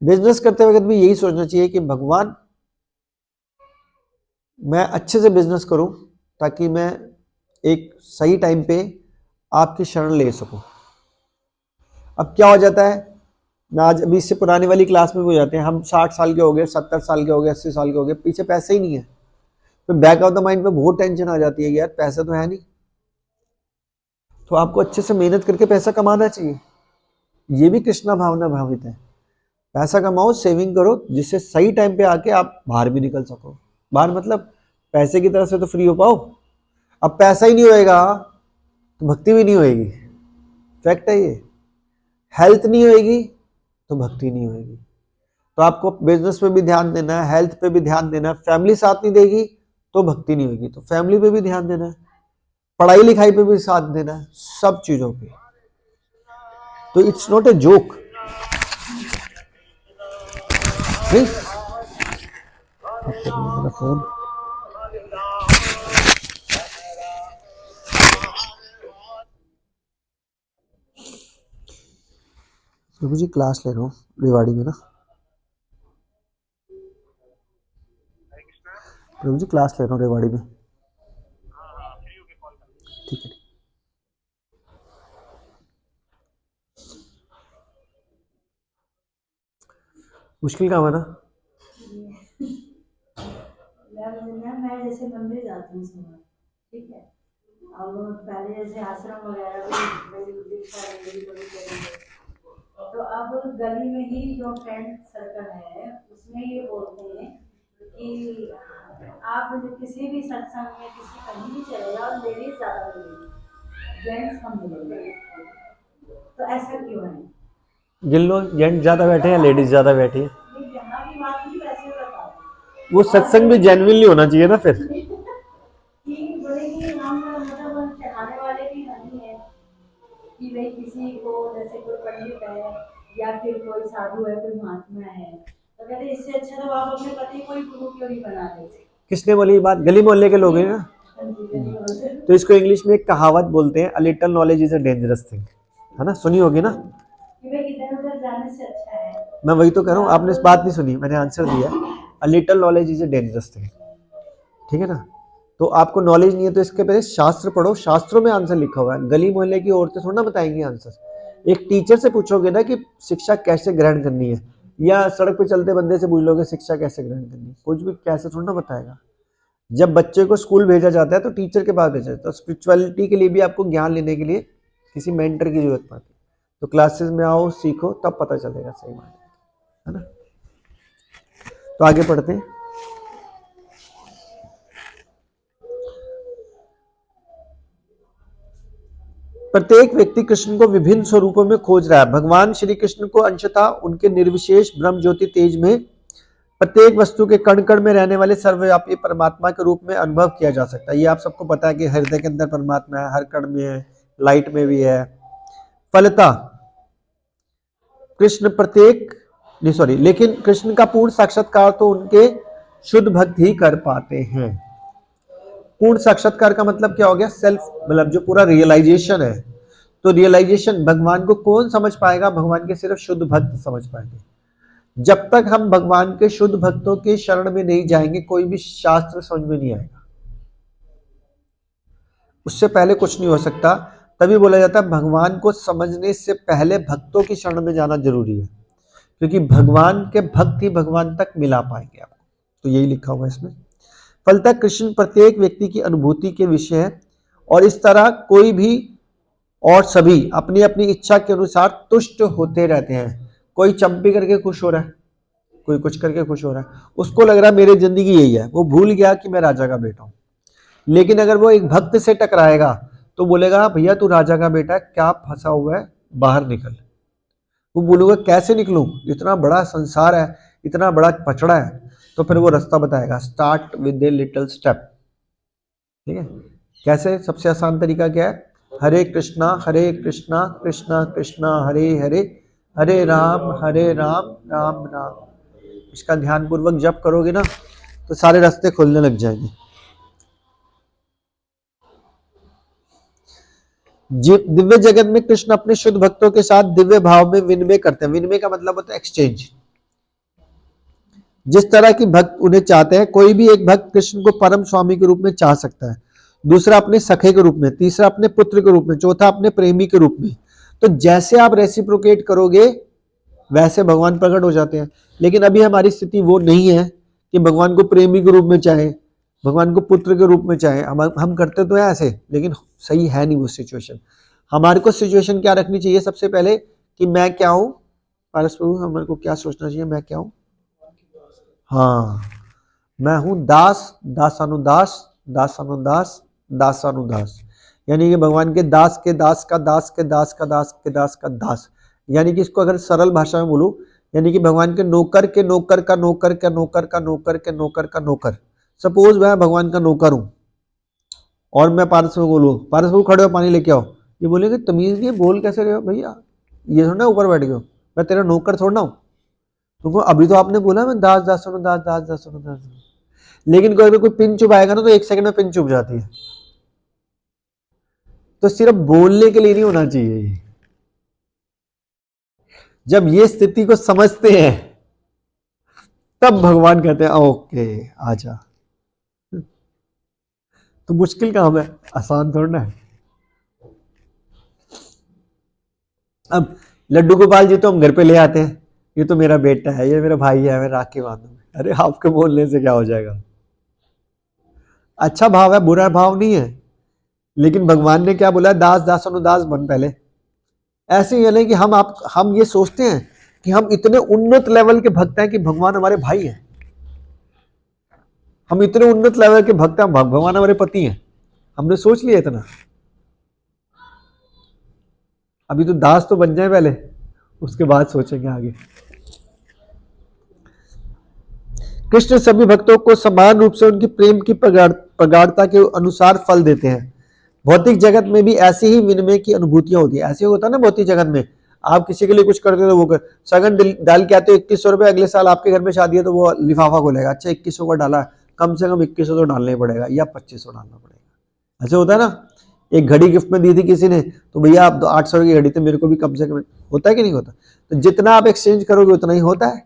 बिजनेस करते वक्त भी यही सोचना चाहिए कि भगवान मैं अच्छे से बिजनेस करूं ताकि मैं एक सही टाइम पे आपकी शरण ले सकूं। अब क्या हो जाता है, मैं आज अभी इससे पुराने वाली क्लास में हो जाते हैं, हम 60 साल के हो गए, 70 साल के हो गए, 80 साल के हो गए, पीछे पैसे ही नहीं है, तो बैक ऑफ द माइंड पे बहुत टेंशन आ जाती है यार पैसा तो है नहीं। तो आपको अच्छे से मेहनत करके पैसा कमाना चाहिए। ये भी कृष्णा भावना भावित है। पैसा कमाओ, सेविंग करो, जिससे सही टाइम पे आके आप बाहर भी निकल सको। बाहर मतलब पैसे की तरफ से तो फ्री हो पाओ। अब पैसा ही नहीं होएगा तो भक्ति भी नहीं होएगी, फैक्ट है ये। हेल्थ नहीं होएगी तो भक्ति नहीं होएगी। तो आपको बिजनेस पे भी ध्यान देना है, हेल्थ पे भी ध्यान देना है। फैमिली साथ नहीं देगी तो भक्ति नहीं होगी, तो फैमिली पे भी ध्यान देना है, पढ़ाई लिखाई पे भी साथ देना है, सब चीजों पे। तो इट्स नॉट ए जोक। मेरा फोन प्रभु जी क्लास ले रहा हूँ रेवाड़ी में ना। प्रभु जी क्लास ले रहा हूँ रेवाड़ी में। ठीक है। मुश्किल काम है ना। मैं जैसे मंदिर जाती हूँ सुबह, ठीक है, और पहले जैसे आश्रम वगैरह तो अब गली में ही जो फ्रेंड सर्कल है उसमें ये बोलते हैं कि आप किसी भी सत्संग में किसी कहीं भी चले जाओ, लेडीज ज़्यादा मिलेगी, जेंट्स कम मिलेंगे। तो ऐसा क्यों है? गिन लो, जेंट्स ज्यादा बैठे हैं, लेडीज ज्यादा बैठी है। यहाँ की बात नहीं, वैसे बताओ। वो सत्संग भी जेन्युइनली होना चाहिए ना फिर। कि बोले कि हम मतलब चढ़ाने वाले भी नहीं है कि भाई किसी को, जैसे कोई पंडित है या फिर कोई साधु है, कोई महात्मा है, तो कहते इससे अच्छा तो आप अपने पति को ही गुरु क्यों नहीं बना देते। किसने बोली ये बात? गली मोहल्ले के लोग हैं ना। तो इसको इंग्लिश में एक कहावत बोलते हैं, a little knowledge is a dangerous thing, है ना, सुनी होगी ना। इधर उधर जाने से अच्छा है। मैं वही तो कह रहा हूँ, आपने इस बात नहीं सुनी, मैंने आंसर दिया, a little knowledge is a dangerous thing. ठीक है ना। तो आपको नॉलेज नहीं है तो इसके पहले शास्त्र पढ़ो, शास्त्रों में आंसर लिखा हुआ है। गली मोहल्ले की औरतें थोड़ा ना बताएंगी आंसर। एक टीचर से पूछोगे ना कि शिक्षा कैसे ग्रहण करनी है, या सड़क पे चलते बंदे से पूछ लोगे शिक्षा कैसे ग्रहण करनी है, कुछ भी कैसे थोड़ा ना बताएगा। जब बच्चे को स्कूल भेजा जाता है तो टीचर के पास भेजा जाता है। तो स्पिरिचुअलिटी के लिए भी आपको ज्ञान लेने के लिए किसी मेंटर की जरूरत पड़ती है। तो क्लासेस में आओ, सीखो, तब पता चलेगा सही बात है ना। तो आगे पढ़ते हैं। प्रत्येक व्यक्ति कृष्ण को विभिन्न स्वरूपों में खोज रहा है। भगवान श्री कृष्ण को अंशतः उनके निर्विशेष ब्रह्म ज्योति तेज में प्रत्येक वस्तु के कण कण में रहने वाले सर्वव्यापी परमात्मा के रूप में अनुभव किया जा सकता है। ये आप सबको पता है कि हृदय के अंदर परमात्मा है, हर कण में है, लाइट में भी है। फलतः कृष्ण लेकिन कृष्ण का पूर्ण साक्षात्कार तो उनके शुद्ध भक्त ही कर पाते हैं। पूर्ण साक्षात्कार का मतलब क्या हो गया? सेल्फ, मतलब जो पूरा रियलाइजेशन है। तो रियलाइजेशन भगवान को कौन समझ पाएगा? भगवान के सिर्फ शुद्ध भक्त समझ पाएंगे। जब तक हम भगवान के शुद्ध भक्तों के शरण में नहीं जाएंगे, कोई भी शास्त्र समझ में नहीं आएगा। उससे पहले कुछ नहीं हो सकता। तभी बोला जाता है भगवान को समझने से पहले भक्तों की शरण में जाना जरूरी है, क्योंकि भगवान के भक्त ही भगवान तक मिला पाएंगे आपको। तो यही लिखा हुआ है इसमें। फलतः कृष्ण प्रत्येक व्यक्ति की अनुभूति के विषय है, और इस तरह कोई भी और सभी अपनी अपनी इच्छा के अनुसार तुष्ट होते रहते हैं। कोई चंपी करके खुश हो रहा है, कोई कुछ करके खुश हो रहा है, उसको लग रहा है मेरी जिंदगी यही है, वो भूल गया कि मैं राजा का बेटा हूं। लेकिन अगर वो एक भक्त से टकराएगा तो बोलेगा भैया तू राजा का बेटा है, क्या फंसा हुआ है, बाहर निकल। वो बोलूंगा कैसे निकलूं, इतना बड़ा संसार है, इतना बड़ा पचड़ा है। तो फिर वो रास्ता बताएगा, start with a little step. ठीक है, कैसे? सबसे आसान तरीका क्या है? हरे कृष्णा कृष्णा कृष्णा हरे हरे, हरे राम राम राम। इसका ध्यान पूर्वक जप करोगे ना तो सारे रास्ते खुलने लग जाएंगे। दिव्य जगत में कृष्ण अपने शुद्ध भक्तों के साथ दिव्य भाव में विनिमय करते हैं। विनिमय का मतलब होता है एक्सचेंज। जिस तरह की भक्त उन्हें चाहते हैं, कोई भी एक भक्त कृष्ण को परम स्वामी के रूप में चाह सकता है, दूसरा अपने सखे के रूप में, तीसरा अपने पुत्र के रूप में, चौथा अपने प्रेमी के रूप में। तो जैसे आप रेसिप्रोकेट करोगे वैसे भगवान प्रकट हो जाते हैं। लेकिन अभी हमारी स्थिति वो नहीं है कि भगवान को प्रेमी के रूप में चाहे, भगवान को पुत्र के रूप में चाहे। हम करते तो है ऐसे, लेकिन सही है नहीं वो सिचुएशन। हमारे को सिचुएशन क्या रखनी चाहिए? सबसे पहले कि मैं क्या हूं, पारस प्रभु हमारे को क्या सोचना चाहिए? मैं क्या हूं? हाँ, मैं हूं दास, दासानुदास, दासानुदास, दासानुदास। यानी कि भगवान के दास के दास का दास के दास का दास के दास का दास। यानी कि इसको अगर सरल भाषा में बोलूं, यानी कि भगवान के नौकर के नौकर का नौकर का नौकर का नौकर के नौकर का नौकर। सपोज मैं भगवान का नौकर हूं और मैं पारस में बोलूं, पारस में खड़े हो पानी लेके आओ, ये बोलेंगे तमीज नहीं, बोल कैसे रहे हो भैया, ये थोड़ा ऊपर बैठ गए, मैं तेरा नौकर थोड़ा हूं तुमको। अभी तो आपने बोला मैं दास दास सुनो दास दास दास सुनो दास। लेकिन कोई पिन चुभाएगा ना तो 1 सेकंड में पिन चुभ जाती है। तो सिर्फ बोलने के लिए नहीं होना चाहिए। जब ये स्थिति को समझते हैं तब भगवान कहते हैं ओके आजा। तो मुश्किल काम है, आसान थोड़ा ना है। अब लड्डू गोपाल जी तो हम घर पे ले आते हैं, ये तो मेरा बेटा है, ये मेरा भाई है, मैं राखी बांधूंगा। अरे आपके बोलने से क्या हो जाएगा? अच्छा भाव है, बुरा भाव नहीं है। लेकिन भगवान ने क्या बोला? दास दासानुदास बन पहले। ऐसे ही है कि हम ये सोचते हैं कि हम इतने उन्नत लेवल के भक्त हैं कि भगवान हमारे भाई हैं। हम इतने उन्नत लेवल के भक्त हैं, भगवान हमारे पति हैं। हमने सोच लिया इतना। अभी तो दास तो बन जाए पहले, उसके बाद सोचेंगे आगे। कृष्ण सभी भक्तों को समान रूप से उनकी प्रेम की प्रगाढ़ता के अनुसार फल देते हैं। भौतिक जगत में भी ऐसी ही विनिमय की अनुभूतियां होती है। ऐसे होता है ना भौतिक जगत में, आप किसी के लिए कुछ करते हो तो वो कर सगन डाल के आते हो 2100 रुपए, अगले साल आपके घर में शादी है तो वो लिफाफा खोलेगा, अच्छा 2100 का डाला, कम से कम 2100 तो डालना ही पड़ेगा या 2500 डालना पड़ेगा। ऐसे होता है ना। एक घड़ी गिफ्ट में दी थी किसी ने, तो भैया आप 800 की घड़ी थी, मेरे को भी कम से कम। होता है कि नहीं होता? तो जितना आप एक्सचेंज करोगे उतना ही होता है।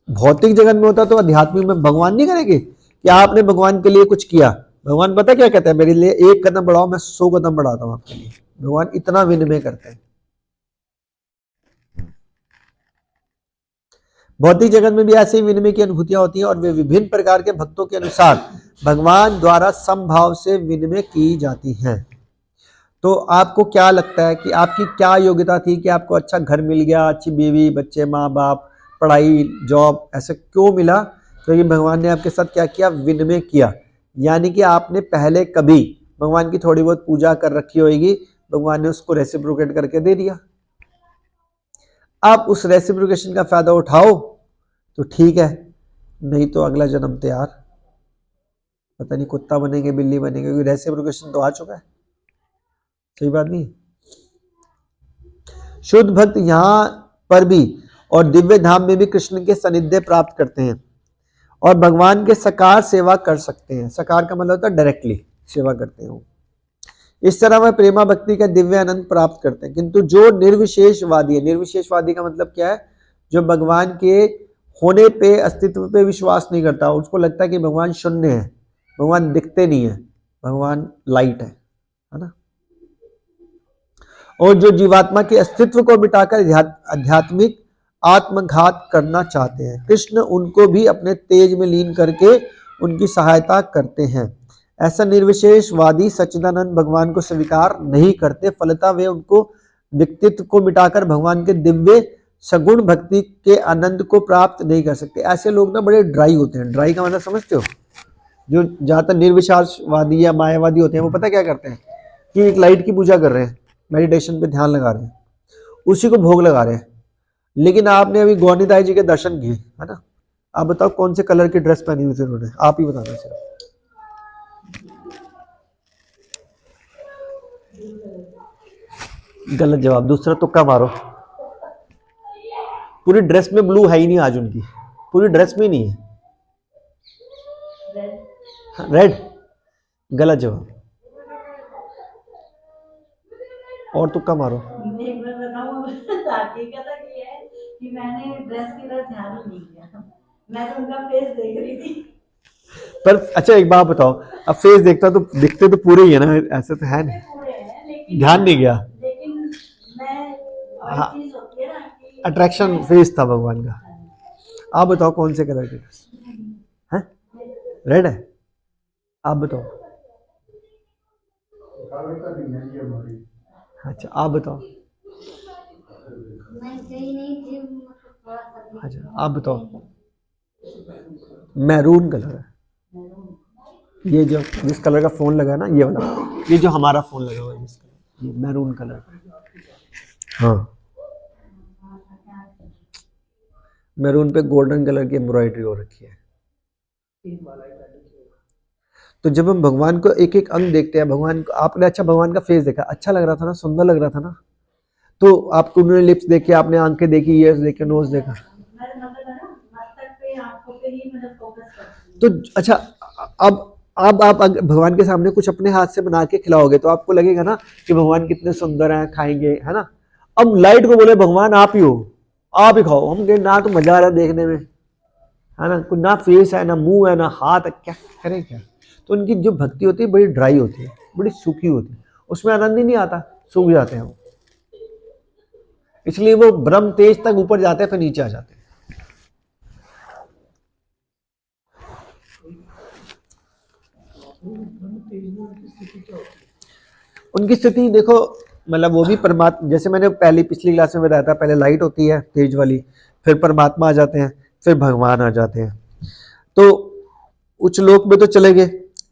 भौतिक जगत में होता तो आध्यात्मिक में भगवान नहीं करेंगे कि आपने भगवान के लिए कुछ किया। भगवान पता क्या कहते हैं? मेरे लिए 1 कदम बढ़ाओ, मैं 100 कदम बढ़ाता हूं आपके लिए। भगवान इतना विनिमय करते हैं। भौतिक जगत में भी ऐसे ही विनिमय की अनुभूतियां होती हैं और वे विभिन्न प्रकार के भक्तों के अनुसार भगवान द्वारा समभाव से विनिमय की जाती हैं। तो आपको क्या लगता है कि आपकी क्या योग्यता थी कि आपको अच्छा घर मिल गया, अच्छी बीवी, बच्चे, माँ बाप, पढ़ाई, जॉब, ऐसे क्यों मिला? क्योंकि भगवान ने आपके साथ क्या किया? विनिमय किया। यानी कि आपने पहले कभी भगवान की थोड़ी बहुत पूजा कर रखी होगी, भगवान ने उसको रेसिप्रोकेट करके दे दिया। आप उस रेसिप्रोकेशन का फायदा उठाओ तो ठीक है, नहीं तो अगला जन्म तैयार, पता नहीं कुत्ता बनेंगे बिल्ली बनेंगे, क्योंकि रेसिप्रोकेशन तो आ चुका है। सही बात नहीं? शुद्ध भक्त यहां पर भी और दिव्य धाम में भी कृष्ण के सानिध्य प्राप्त करते हैं और भगवान के साकार सेवा कर सकते हैं। साकार का मतलब होता है डायरेक्टली सेवा करते हो। इस तरह वह प्रेमा भक्ति का दिव्य आनंद प्राप्त करते हैं। किंतु जो निर्विशेषवादी है, निर्विशेषवादी का मतलब क्या है? जो भगवान के होने पे, अस्तित्व पे विश्वास नहीं करता, उसको लगता है कि भगवान शून्य है, भगवान दिखते नहीं है, भगवान लाइट है ना। और जो जीवात्मा के अस्तित्व को मिटाकर आध्यात्मिक आत्मघात करना चाहते हैं, कृष्ण उनको भी अपने तेज में लीन करके उनकी सहायता करते हैं। ऐसा निर्विशेषवादी सच्चिदानंद भगवान को स्वीकार नहीं करते, फलतः वे उनको व्यक्तित्व को मिटाकर भगवान के दिव्य सगुण भक्ति के आनंद को प्राप्त नहीं कर सकते। ऐसे लोग ना बड़े ड्राई होते हैं। ड्राई का मतलब समझते हो? जो ज्यादातर निर्विचारवादी या मायावादी होते हैं वो पता क्या करते हैं कि एक लाइट की पूजा कर रहे हैं, मेडिटेशन पे ध्यान लगा रहे हैं, उसी को भोग लगा रहे हैं। लेकिन आपने अभी गौनीदाई जी के दर्शन किए है ना, आप बताओ कौन से कलर की ड्रेस पहनी हुई थी उन्होंने, आप ही बताना सिर्फ। गलत जवाब, दूसरा तुक्का मारो। पूरी ड्रेस में ब्लू है ही नहीं आज उनकी, पूरी ड्रेस में नहीं है। रेड, गलत जवाब। और तुक्का मारो। एक बार बताऊं, हकीकत ये है कि मैंने ड्रेस की तरफ ध्यान ही नहीं किया, मैं तो उनका फेस देख रही थी। पर अच्छा एक बात बताओ, अब फेस देखता तो दिखते तो पूरे ही है ना, ऐसे तो है नहीं, पूरे हैं लेकिन ध्यान नहीं गया। लेकिन मैं हाँ, चीज होती है ना कि अट्रैक्शन फेस था भगवान का। आप बताओ कौन से कलर की ड्रेस है? रेड है। आप बताओ। अच्छा आप बताओ। मैं कहीं नहीं थी, मतलब थोड़ा सा। अच्छा आप बताओ। मैरून कलर है। ये जो जिस कलर का फोन लगा है ना, ये वाला, ये जो हमारा फोन लगा हुआ है जिसका, ये मैरून कलर। हाँ, मैरून पे गोल्डन कलर की एम्ब्रॉयडरी हो रखी है। तो जब हम भगवान को एक एक अंग देखते हैं, भगवान को आपने अच्छा भगवान का फेस देखा, अच्छा लग रहा था ना, सुंदर लग रहा था ना, तो आपको उन्होंने लिप्स देखे, आपने आंखें देखी, ईयर्स देखे, नोज देखा, तो अच्छा अब आप अगर भगवान के सामने कुछ अपने हाथ से बना के खिलाओगे तो आपको लगेगा ना कि भगवान कितने सुंदर हैं, खाएंगे, है ना। अब लाइट को बोले भगवान आप ही हो, आप ही खाओ, हम कहें ना तो मजा आ रहा है देखने में, है ना, कुछ ना फेस है, ना मुंह है, ना हाथ है, क्या करें क्या। तो उनकी जो भक्ति होती है बड़ी ड्राई होती है, बड़ी सूखी होती है, उसमें आनंद ही नहीं आता, सूख जाते हैं वो, इसलिए वो ब्रह्म तेज तक ऊपर जाते हैं फिर नीचे आ जाते हैं। उनकी स्थिति देखो, मतलब वो भी परमात्मा, जैसे मैंने पहली पिछली क्लास में बताया था, पहले लाइट होती है तेज वाली, फिर परमात्मा आ जाते हैं, फिर भगवान आ जाते हैं। तो उच्च लोक में तो चले गए,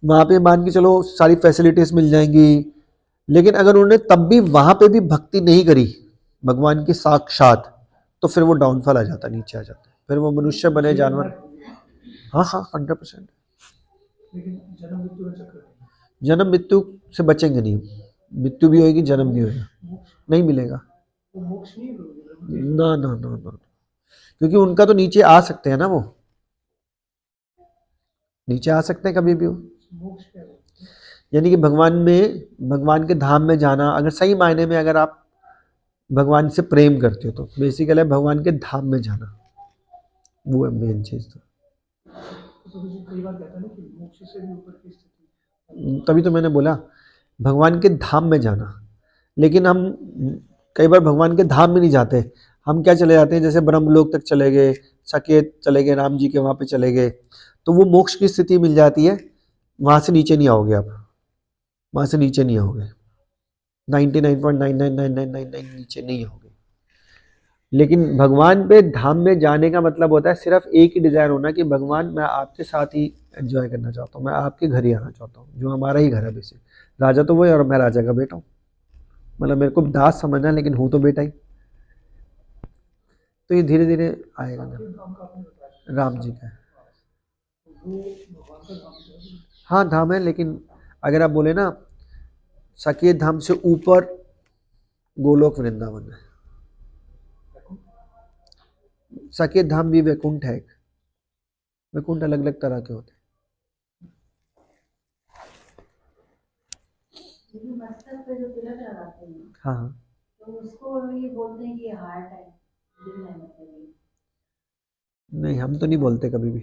वहां पे मान के चलो सारी फैसिलिटीज मिल जाएंगी, लेकिन अगर उन्होंने तब भी वहां पे भी भक्ति नहीं करी भगवान की साक्षात, तो फिर वो डाउनफॉल आ जाता, नीचे आ जाता, फिर वो मनुष्य बने जानवर। हाँ हाँ 100%। जन्म मृत्यु से बचेंगे नहीं, मृत्यु भी होगी जन्म भी होगा, नहीं मिलेगा। ना ना ना ना, क्योंकि उनका तो नीचे आ सकते हैं ना, वो नीचे आ सकते हैं कभी भी वो, यानी कि भगवान में, भगवान के धाम में जाना, अगर सही मायने में अगर आप भगवान से प्रेम करते हो तो बेसिकली भगवान के धाम में जाना, वो है मेन चीज। तभी तो मैंने बोला भगवान के धाम में जाना, लेकिन हम कई बार भगवान के धाम में नहीं जाते, हम क्या चले जाते हैं, जैसे ब्रह्मलोक तक चले गए, साकेत चले गए, राम जी के वहाँ पे चले गए, तो वो मोक्ष की स्थिति मिल जाती है, वहाँ से नीचे नहीं आओगे आप, वहाँ से नीचे नहीं आओगे, 99.99999 नीचे नहीं आओगे। लेकिन भगवान पे धाम में जाने का मतलब होता है सिर्फ एक ही डिज़ायर होना कि भगवान मैं आपके साथ ही एंजॉय करना चाहता हूँ, मैं आपके घर ही आना चाहता हूँ, जो हमारा ही घर है बेसिक। राजा तो वो है और मैं राजा का बेटा हूँ, मतलब मेरे को दास समझना लेकिन हूँ तो बेटा ही। तो ये धीरे धीरे आएगा ना। राम जी का, हाँ धाम है, लेकिन अगर आप बोले ना साकेत धाम से ऊपर गोलोक वृंदावन है, साकेत धाम भी वैकुंठ है, वैकुंठ अलग अलग तरह के होते हैं। मस्तक पे जो तिलक लगाते हैं, हाँ हाँ, तो उसको ये बोलते हैं कि हार्ट है, दिल है, मतलब नहीं हम तो नहीं बोलते कभी भी,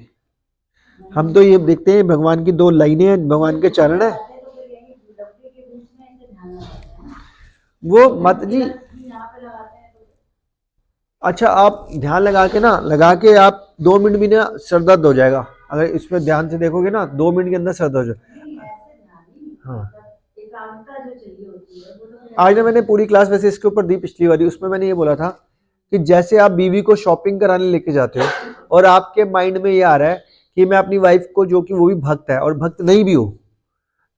हम तो ये देखते हैं भगवान की दो लाइनें हैं, भगवान के चरण है, वो मत जी। अच्छा आप ध्यान लगा के ना, लगा के आप 2 मिनट भी ना सर दर्द हो जाएगा, अगर इस पर ध्यान से देखोगे ना 2 मिनट के अंदर सर दर्द हो जाएगा। हाँ, आज ना मैंने पूरी क्लास वैसे इसके ऊपर दी पिछली वाली, उसमें मैंने ये बोला था कि जैसे आप बीवी को शॉपिंग कराने लेके जाते हो और आपके माइंड में ये आ रहा है कि मैं अपनी वाइफ को, जो कि वो भी भक्त है और भक्त नहीं भी हो,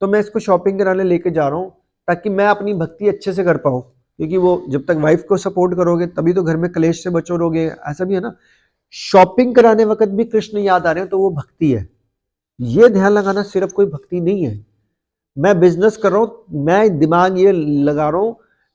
तो मैं इसको शॉपिंग कराने लेके जा रहा हूँ ताकि मैं अपनी भक्ति अच्छे से कर पाऊँ, क्योंकि वो जब तक वाइफ को सपोर्ट करोगे तभी तो घर में कलेश से बचो रहोगे, ऐसा भी है ना। शॉपिंग कराने वक्त भी कृष्ण याद आ रहे हैं तो वो भक्ति है। ये ध्यान लगाना सिर्फ कोई भक्ति नहीं है। मैं बिजनेस कर रहा हूं, मैं दिमाग ये लगा रहा हूं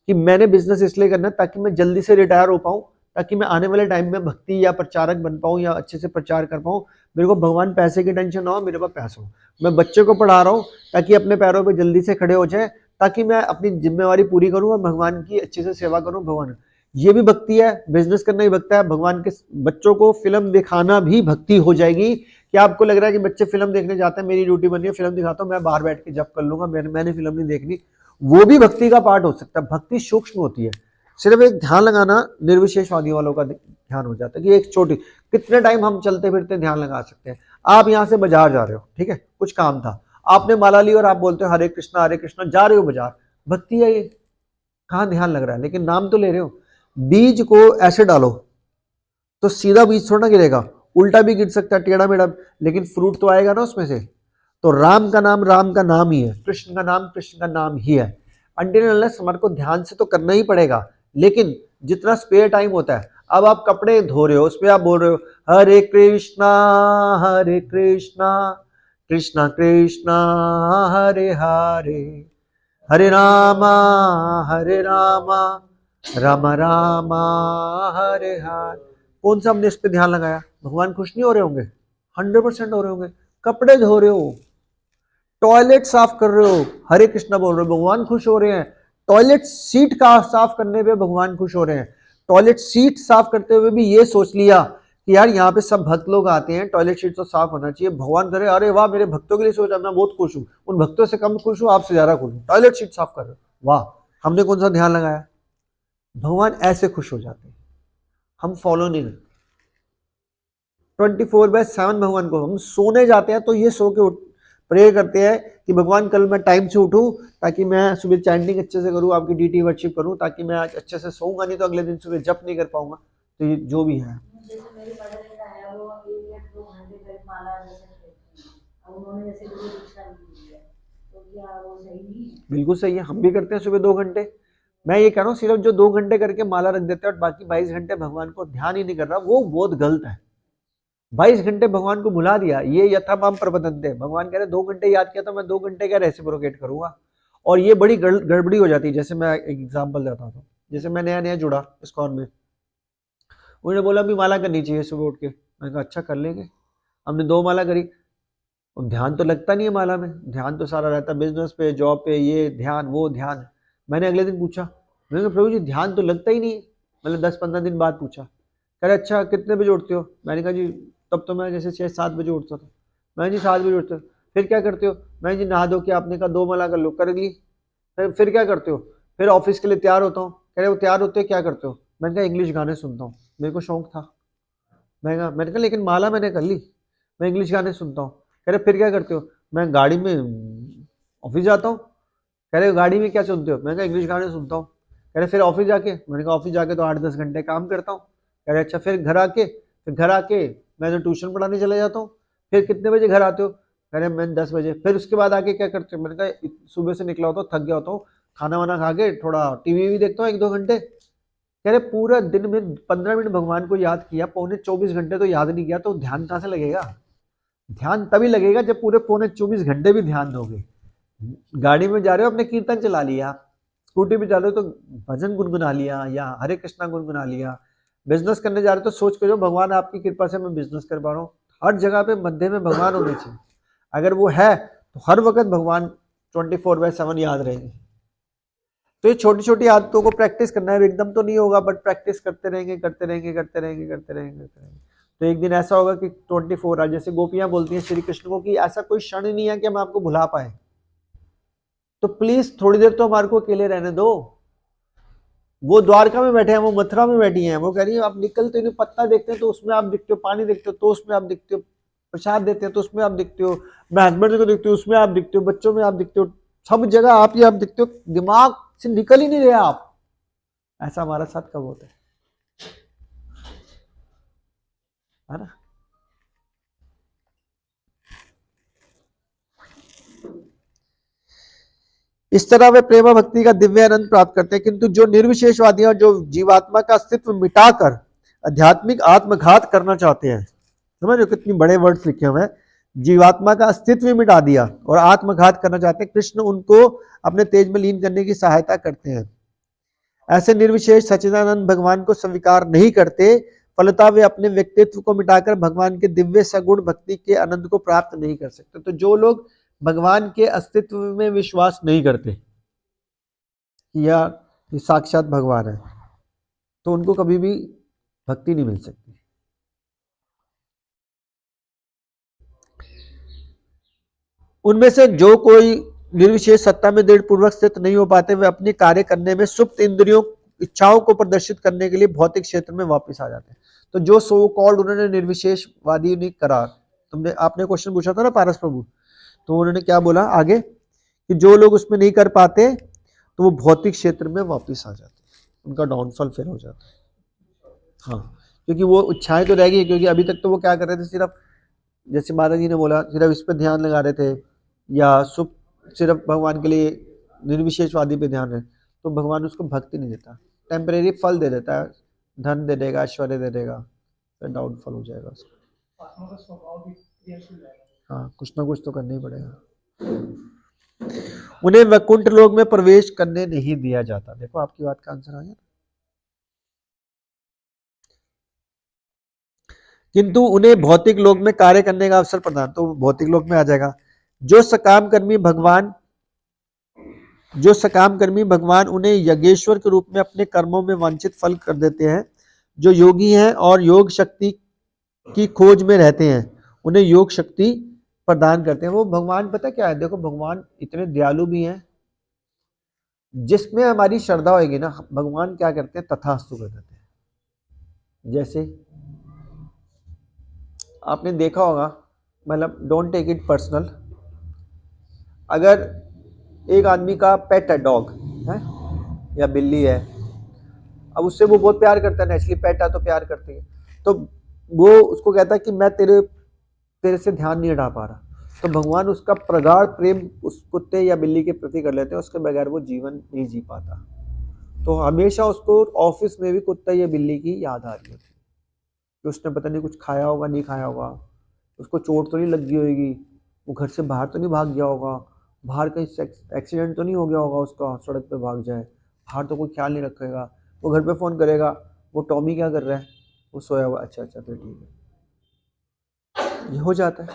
कि मैंने बिजनेस इसलिए करना है ताकि मैं जल्दी से रिटायर हो पाऊं, ताकि मैं आने वाले टाइम में भक्ति या प्रचारक बन पाऊं या अच्छे से प्रचार कर पाऊं। मेरे को भगवान पैसे की टेंशन ना हो, मेरे पास पैसा हो। मैं बच्चे को पढ़ा रहा हूं ताकि अपने पैरों पे जल्दी से खड़े हो जाए, ताकि मैं अपनी जिम्मेवारी पूरी करूं और भगवान की अच्छे से सेवा करूं। भगवान, ये भी भक्ति है, बिजनेस करना ही भक्ति है। भगवान के बच्चों को फिल्म दिखाना भी भक्ति हो जाएगी। क्या आपको लग रहा है कि बच्चे फिल्म देखने जाते हैं, मेरी ड्यूटी बनी है फिल्म दिखाता हूँ, मैं बाहर बैठ के जब कर लूंगा, मैंने फिल्म नहीं देखनी, वो भी भक्ति का पार्ट हो सकता है। भक्ति सूक्ष्म होती है, सिर्फ एक ध्यान लगाना निर्विशेषवादी वालों का ध्यान हो जाता है कि एक छोटी, कितने टाइम हम चलते फिरते ध्यान लगा सकते हैं। आप यहाँ से बाजार जा रहे हो, ठीक है, कुछ काम था, आपने माला ली और आप बोलते हो हरे कृष्णा जा रहे हो बाजार, भक्ति है ये, कहाँ ध्यान लग रहा है, लेकिन नाम तो ले रहे हो। बीज को ऐसे डालो तो सीधा बीज थोड़ा गिरेगा, उल्टा भी गिर सकता है, टेढ़ा मेढ़ा, लेकिन फ्रूट तो आएगा ना उसमें से। तो राम का नाम ही है, कृष्ण का नाम ही है। अनटिल अनलेस हमारे को ध्यान से तो करना ही पड़ेगा, लेकिन जितना स्पेयर टाइम होता है, अब आप कपड़े धो रहे हो, उसमें आप बोल रहे हो हरे कृष्णा कृष्णा कृष्णा हरे हरे, हरे रामा राम रामा हरे हरे। कौन सा हमने इस पे ध्यान लगाया? भगवान खुश नहीं हो रहे होंगे? 100% हो रहे होंगे। कपड़े धो रहे हो, टॉयलेट साफ कर रहे हो, हरे कृष्णा बोल रहे हो, भगवान खुश हो रहे हैं। टॉयलेट सीट का साफ करने पे भगवान खुश हो रहे हैं। टॉयलेट सीट साफ करते हुए भी ये सोच लिया कि यार यहाँ पे सब भक्त लोग आते हैं, टॉयलेट सीट तो साफ होना चाहिए, भगवान करे अरे वाह मेरे भक्तों के लिए सोचा, मैं बहुत खुश हूँ, उन भक्तों से कम खुश हूँ, आपसे ज्यादा खुश हूँ, टॉयलेट सीट साफ कर रहे हो, वाह। हमने कौन सा ध्यान लगाया? भगवान ऐसे खुश हो जाते हैं, हम फॉलो नहीं करते। 24/7 भगवान को, हम सोने जाते हैं तो ये सो के प्रे करते हैं कि भगवान कल मैं टाइम से उठूं ताकि मैं सुबह चैंटिंग अच्छे से करूं, आपकी डीटी वर्शिप करूं, ताकि मैं आज अच्छे से सोऊंगा, नहीं तो अगले दिन सुबह जप नहीं कर पाऊंगा। तो ये जो भी है, जैसे मेरी मदर इन लॉ है, वो 1 या 2 घंटे तक माला जैसे करती हैं। अब उन्होंने जैसे गुरु दीक्षा ली है, तो क्या वो सही नहीं है? बिल्कुल सही है, हम भी करते हैं सुबह 2 घंटे। मैं ये कह रहा हूँ सिर्फ जो 2 घंटे करके माला रख देते हैं और बाकी 22 घंटे भगवान को ध्यान ही नहीं कर रहा, वो बहुत गलत है। 22 घंटे भगवान को भुला दिया, ये यथामाम प्रबंधनते। भगवान कह रहे 2 घंटे याद किया तो मैं 2 घंटे का रेसिप्रोकेट करूंगा, और ये बड़ी गड़बड़ी हो जाती है। जैसे मैं एक एग्जाम्पल देता हूँ, जैसे मैं नया नया जुड़ा इस्कॉन में, उन्होंने बोला अभी माला करनी चाहिए सुबह उठ के, मैंने कहा अच्छा कर लेंगे। हमने 2 माला करी, और ध्यान तो लगता नहीं है माला में, ध्यान तो सारा रहता है बिजनेस पे, जॉब पे, ये ध्यान वो ध्यान। मैंने अगले दिन पूछा, मैंने कहा प्रभु जी ध्यान तो लगता ही नहीं। मतलब 10-15 दिन बाद पूछा, कह रहे अच्छा कितने बजे उठते हो? मैंने कहा जी तब तो मैं जैसे 6-7 बजे उठता था। मैं जी 7 बजे उठता, फिर क्या करते हो? मैं जी नहा धो के, आपने कहा 2 माला कर लो, कर ली। फिर क्या करते हो? फिर ऑफिस के लिए तैयार होता हूँ। कह रहे वो तैयार होते क्या करते हो? मैंने कहा इंग्लिश गाने सुनता हूँ, मेरे को शौक था। मैंने कहा लेकिन माला मैंने कर ली, मैं इंग्लिश गाने सुनता हूँ। कह रहे फिर क्या करते हो? मैं गाड़ी में ऑफिस जाता हूँ। कह रहे गाड़ी में क्या सुनते हो? मैंने कहा इंग्लिश गाने सुनता हूँ। कह रहे फिर ऑफिस जाके? मैंने कहा ऑफिस जाके तो 8-10 घंटे काम करता हूँ। कह रहे अच्छा फिर घर आके मैं तो ट्यूशन पढ़ाने चले जाता हूँ। फिर कितने बजे घर आते हो? कह रहे मैं 10 बजे। फिर उसके बाद आके क्या करते हो? मैंने कहा सुबह से निकला होता हूँ, थक गया होता हूँ, खाना वाना खा के थोड़ा टीवी भी देखता हूँ 1-2 घंटे। कह रहे पूरा दिन में 15 मिनट भगवान को याद किया, पौने 24 घंटे तो याद नहीं किया, तो ध्यान कहाँ से लगेगा? ध्यान तभी लगेगा जब पूरे पौने 24 घंटे भी ध्यान दोगे। गाड़ी में जा रहे हो अपने कीर्तन चला लिया, स्कूटी पे जा रहे हो तो भजन गुनगुना लिया या हरे कृष्णा गुनगुना लिया, बिजनेस करने जा रहे हो तो सोच के जो भगवान आपकी कृपा से मैं बिजनेस कर पा रहा हूँ। हर जगह पे मध्य में भगवान होने चाहिए, अगर वो है तो हर वक्त भगवान 24/7 याद रहेंगे। तो ये छोटी छोटी आदतों को प्रैक्टिस करना है, एकदम तो नहीं होगा, बट प्रैक्टिस करते रहेंगे तो एक दिन ऐसा होगा कि 24 आवर, जैसे गोपियां बोलती हैं श्री कृष्ण को कि ऐसा कोई क्षण ही नहीं है कि हम आपको भुला पाए, तो प्लीज थोड़ी देर तो हमारे को अकेले रहने दो। वो द्वारका में बैठे हैं, वो मथुरा में बैठी हैं, वो कह रही है आप निकलते नहीं, पत्ता देखते हैं तो उसमें आप दिखते हो, पानी देखते हो तो उसमें आप दिखते हो, प्रसाद देते हैं तो उसमें आप दिखते हो, मैं हस्बैंड को देखती हूँ उसमें आप दिखते हो, बच्चों में आप दिखते हो, सब जगह आप ही आप दिखते हो, दिमाग से निकल ही नहीं रहे आप। ऐसा हमारा साथ कब होता है? है ना। इस तरह वे प्रेम भक्ति का दिव्य आनंद प्राप्त करते हैं। किंतु जो निर्विशेषवादी और जो जीवात्मा का अस्तित्व मिटाकर आध्यात्मिक आत्मघात करना चाहते हैं, समझ रहे हो कितनी बड़े वर्ड्स लिखे हुए हैं, जीवात्मा का अस्तित्व ही मिटा दिया और आत्मघात करना चाहते हैं, कृष्ण उनको अपने तेज में लीन करने की सहायता करते हैं। ऐसे निर्विशेष सच्चिदानंद भगवान को स्वीकार नहीं करते, फलतः वे अपने व्यक्तित्व को मिटाकर भगवान के दिव्य सगुण भक्ति के आनंद को प्राप्त नहीं कर सकते। तो जो लोग भगवान के अस्तित्व में विश्वास नहीं करते या साक्षात भगवान है, तो उनको कभी भी भक्ति नहीं मिल सकती। उनमें से जो कोई निर्विशेष सत्ता में दृढ़ पूर्वक स्थित नहीं हो पाते, वे अपने कार्य करने में सुप्त इंद्रियों इच्छाओं को प्रदर्शित करने के लिए भौतिक क्षेत्र में वापस आ जाते हैं। तो जो सो कॉल्ड उन्होंने निर्विशेषवादी ने करा, तुमने आपने क्वेश्चन पूछा था ना पारस प्रभु, तो उन्होंने क्या बोला आगे कि जो लोग उसमें नहीं कर पाते तो वो भौतिक क्षेत्र में वापस आ जाते हैं, उनका डाउनफॉल फिर हो जाता है। हाँ, क्योंकि वो इच्छाएं तो रहेगी, क्योंकि अभी तक तो वो क्या कर रहे थे, सिर्फ जैसे महाराज जी ने बोला सिर्फ इस पर ध्यान लगा रहे थे, या सिर्फ भगवान के लिए निर्विशेषवादी पे ध्यान है, तो भगवान उसको भक्ति नहीं देता, टेम्परेरी फल दे देता है, धन दे देगा, ऐश्वर्य दे देगा, फिर डाउनफॉल हो जाएगा उसका। हाँ, कुछ ना कुछ तो करना ही पड़ेगा। उन्हें वैकुंठ लोक में प्रवेश करने नहीं दिया जाता। देखो आपकी बात का आंसर आ गया। किंतु उन्हें भौतिक लोक में कार्य करने का अवसर प्रदान, तो भौतिक लोक में आ जाएगा। जो सकाम कर्मी भगवान उन्हें यज्ञेश्वर के रूप में अपने कर्मों में वांछित फल कर देते हैं। जो योगी हैं और योग शक्ति की खोज में रहते हैं, उन्हें योग शक्ति प्रदान करते हैं। वो भगवान पता क्या है, देखो भगवान इतने दयालु भी हैं, जिसमें हमारी श्रद्धा होगी ना, भगवान क्या करते हैं, तथास्तु कर देते हैं। जैसे आपने देखा होगा, मतलब डोंट टेक इट पर्सनल, अगर एक आदमी का पेट है, डॉग है या बिल्ली है, अब उससे वो बहुत प्यार करता है, नेचुरली पेट है तो प्यार करती है, तो वो उसको कहता है कि मैं तेरे से ध्यान नहीं हटा पा रहा, तो भगवान उसका प्रगाढ़ प्रेम उस कुत्ते या बिल्ली के प्रति कर लेते हैं, उसके बगैर वो जीवन नहीं जी पाता। तो हमेशा उसको ऑफिस में भी कुत्ता या बिल्ली की याद आ रही होती है कि उसने पता नहीं कुछ खाया होगा, नहीं खाया होगा, उसको चोट तो नहीं लग गई होगी, वो घर से बाहर तो नहीं भाग गया होगा, बाहर कहीं एक्सीडेंट तो नहीं हो गया होगा उसका, सड़क पे भाग जाए, बाहर तो कोई ख्याल नहीं रखेगा, वो घर पे फ़ोन करेगा, वो टॉमी क्या कर रहा है, वो सोया हुआ, अच्छा फिर ठीक है, ये हो जाता है।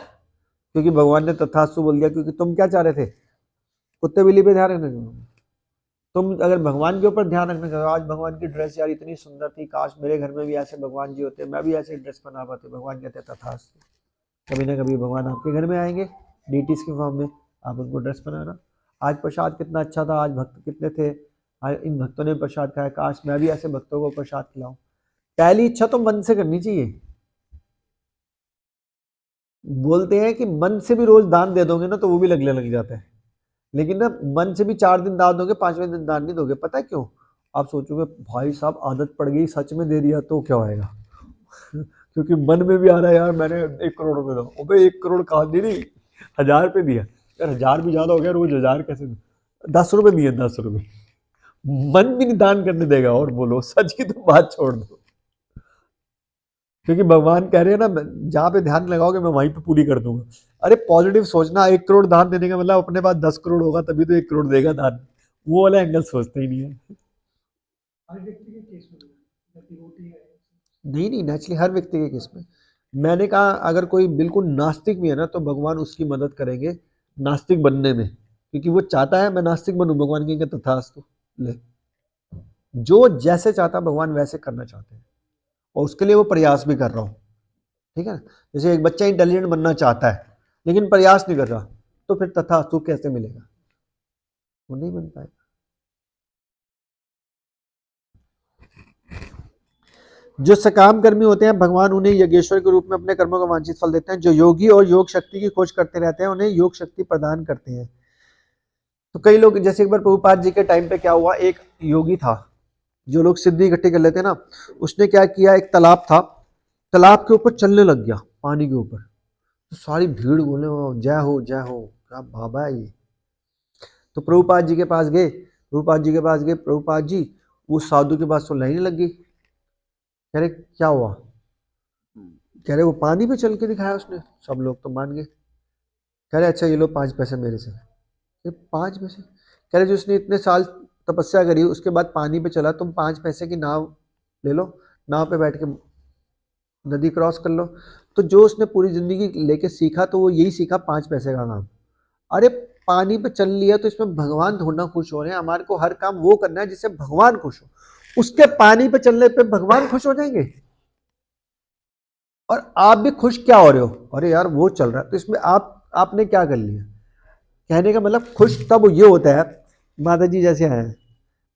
क्योंकि भगवान ने तथास्तु बोल दिया, क्योंकि तुम क्या चाह रहे थे, कुत्ते बिल्ली पे ध्यान रखने का। तुम अगर भगवान के ऊपर ध्यान रखने का, आज भगवान की ड्रेस यार इतनी सुंदर थी, काश मेरे घर में भी ऐसे भगवान जी होते, मैं भी ऐसे ड्रेस बना पाते, भगवान कहते हैं तथास्तु। कभी ना कभी भगवान आपके घर में आएंगे डीटीज के फॉर्म में, आप उनको ड्रेस बनाना। आज प्रसाद कितना अच्छा था, आज भक्त कितने थे, आज इन भक्तों ने प्रसाद खाया, काश मैं भी ऐसे भक्तों को प्रसाद खिलाऊं। पहली इच्छा तो मन से करनी चाहिए। बोलते हैं कि मन से भी रोज दान दे दोगे ना तो वो भी लगने लग जाता है, लेकिन ना मन से भी 4 दिन दान दोगे, 5वें दिन दान नहीं दोगे। पता है क्यों? आप सोचोगे भाई साहब आदत पड़ गई, सच में दे दिया तो क्या होएगा क्योंकि मन में भी आ रहा है यार मैंने 1 करोड़ रुपए दो, अबे 1 करोड़ कहा दी नहीं, 1000 रुपये दिया यार, 1000 भी ज्यादा हो गया, रोज 1000 कैसे, 10 रुपये दिए, 10 रुपये। मन भी नहीं दान करने देगा, और बोलो सच की तो बात छोड़ दो, क्योंकि भगवान कह रहे हैं ना, जहाँ पे ध्यान लगाओगे मैं वहीं पे पूरी कर दूंगा। अरे पॉजिटिव सोचना, 1 करोड़ दान देने का मतलब अपने पास 10 करोड़ होगा तभी तो 1 करोड़ देगा दान, वो वाला एंगल सोचते ही नहीं है। नहीं, नेचुरली हर व्यक्ति के केस में। मैंने कहा अगर कोई बिल्कुल नास्तिक भी है ना, तो भगवान उसकी मदद करेंगे नास्तिक बनने में, क्योंकि वो चाहता है मैं नास्तिक बनूं, भगवान कहेंगे तथास्तु ले। जो जैसे चाहता भगवान वैसे करना चाहते हैं, और उसके लिए वो प्रयास भी कर रहा हूँ, ठीक है ना। जैसे एक बच्चा इंटेलिजेंट बनना चाहता है लेकिन प्रयास नहीं कर रहा, तो फिर तथास्तु कैसे मिलेगा, वो नहीं बन पाएगा। जो सकाम कर्मी होते हैं, भगवान उन्हें यज्ञेश्वर के रूप में अपने कर्मों का वांछित फल देते हैं। जो योगी और योग शक्ति की खोज करते रहते हैं, उन्हें योग शक्ति प्रदान करते हैं। तो कई लोग, जैसे एक बार प्रभुपाद जी के टाइम पे क्या हुआ, एक योगी था, जो लोग सिद्धि इकट्ठी कर लेते हैं ना, उसने क्या किया, एक तालाब था, तालाब के ऊपर चलने लग गया, पानी के ऊपर। तो सारी भीड़ बोले जय हो जय हो, क्या बाबा है ये। तो प्रभुपाद जी के पास गए, प्रभुपाद जी वो साधु के पास तो लाइन लग गई। कह रहे क्या हुआ, कह रहे वो पानी पे चल के दिखाया उसने, सब लोग तो मान गए। कह रहे अच्छा ये लो 5 पैसे मेरे से। ये 5 पैसे, कह रहे जो उसने इतने साल तपस्या करी उसके बाद पानी पे चला, तुम 5 पैसे की नाव ले लो, नाव पे बैठ के नदी क्रॉस कर लो। तो जो उसने पूरी जिंदगी लेके सीखा तो वो यही सीखा, 5 पैसे का काम। अरे पानी पे चल लिया तो इसमें भगवान थोड़ा खुश हो रहे हैं, हमारे को हर काम वो करना है जिससे भगवान खुश हो। उसके पानी पे चलने पे भगवान खुश हो जाएंगे, और आप भी खुश क्या हो रहे हो, अरे यार वो चल रहा है तो इसमें आपने क्या कर लिया। कहने का मतलब खुश तब ये होता है, माता जी जैसे हैं,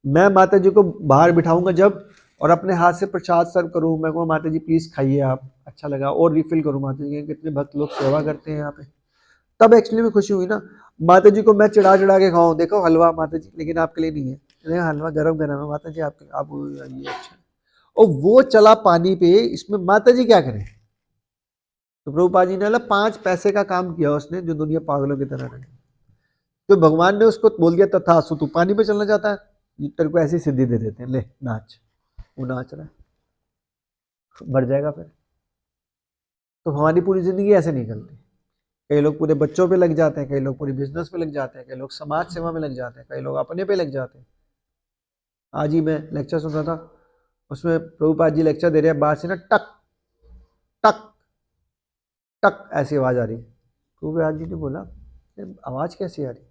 मैं माता जी को बाहर बिठाऊंगा जब, और अपने हाथ से प्रसाद सर्व करूँ, मैं कहूँ माता जी प्लीज खाइए आप, अच्छा लगा, और रिफिल करूँ, माता जी के कितने भक्त लोग सेवा करते हैं यहाँ पे, तब एक्चुअली में खुशी हुई ना। माता जी को मैं चढ़ा चढ़ा के खाऊं, देखो हलवा माता जी, लेकिन आपके लिए नहीं है, नहीं हलवा गरम गरम है माता जी, आपके आप ये अच्छा है। और वो चला पानी पे, इसमें माता जी क्या करें। तो प्रभुपाद जी ने बोला 5 पैसे का काम किया उसने, जो दुनिया पागलों की तरह रहे। तो भगवान ने उसको बोल दिया तथास्तु, तू पानी पे चलना चाहता है, ये तेरे को ऐसी सिद्धि दे देते हैं, ले नाच। वो नाच रहा है, मर जाएगा फिर। तो हमारी पूरी जिंदगी ऐसे निकलती। कई लोग पूरे बच्चों पे लग जाते हैं, कई लोग पूरी बिजनेस पे लग जाते हैं, कई लोग समाज सेवा में लग जाते हैं, कई लोग अपने पे लग जाते हैं। आज ही मैं लेक्चर सुन रहा था, उसमें प्रभुपाद जी लेक्चर दे रहे हैं, बाहर से ना टक टक टक ऐसी आवाज आ रही। प्रभुपाद जी ने बोला आवाज कैसी आ रही,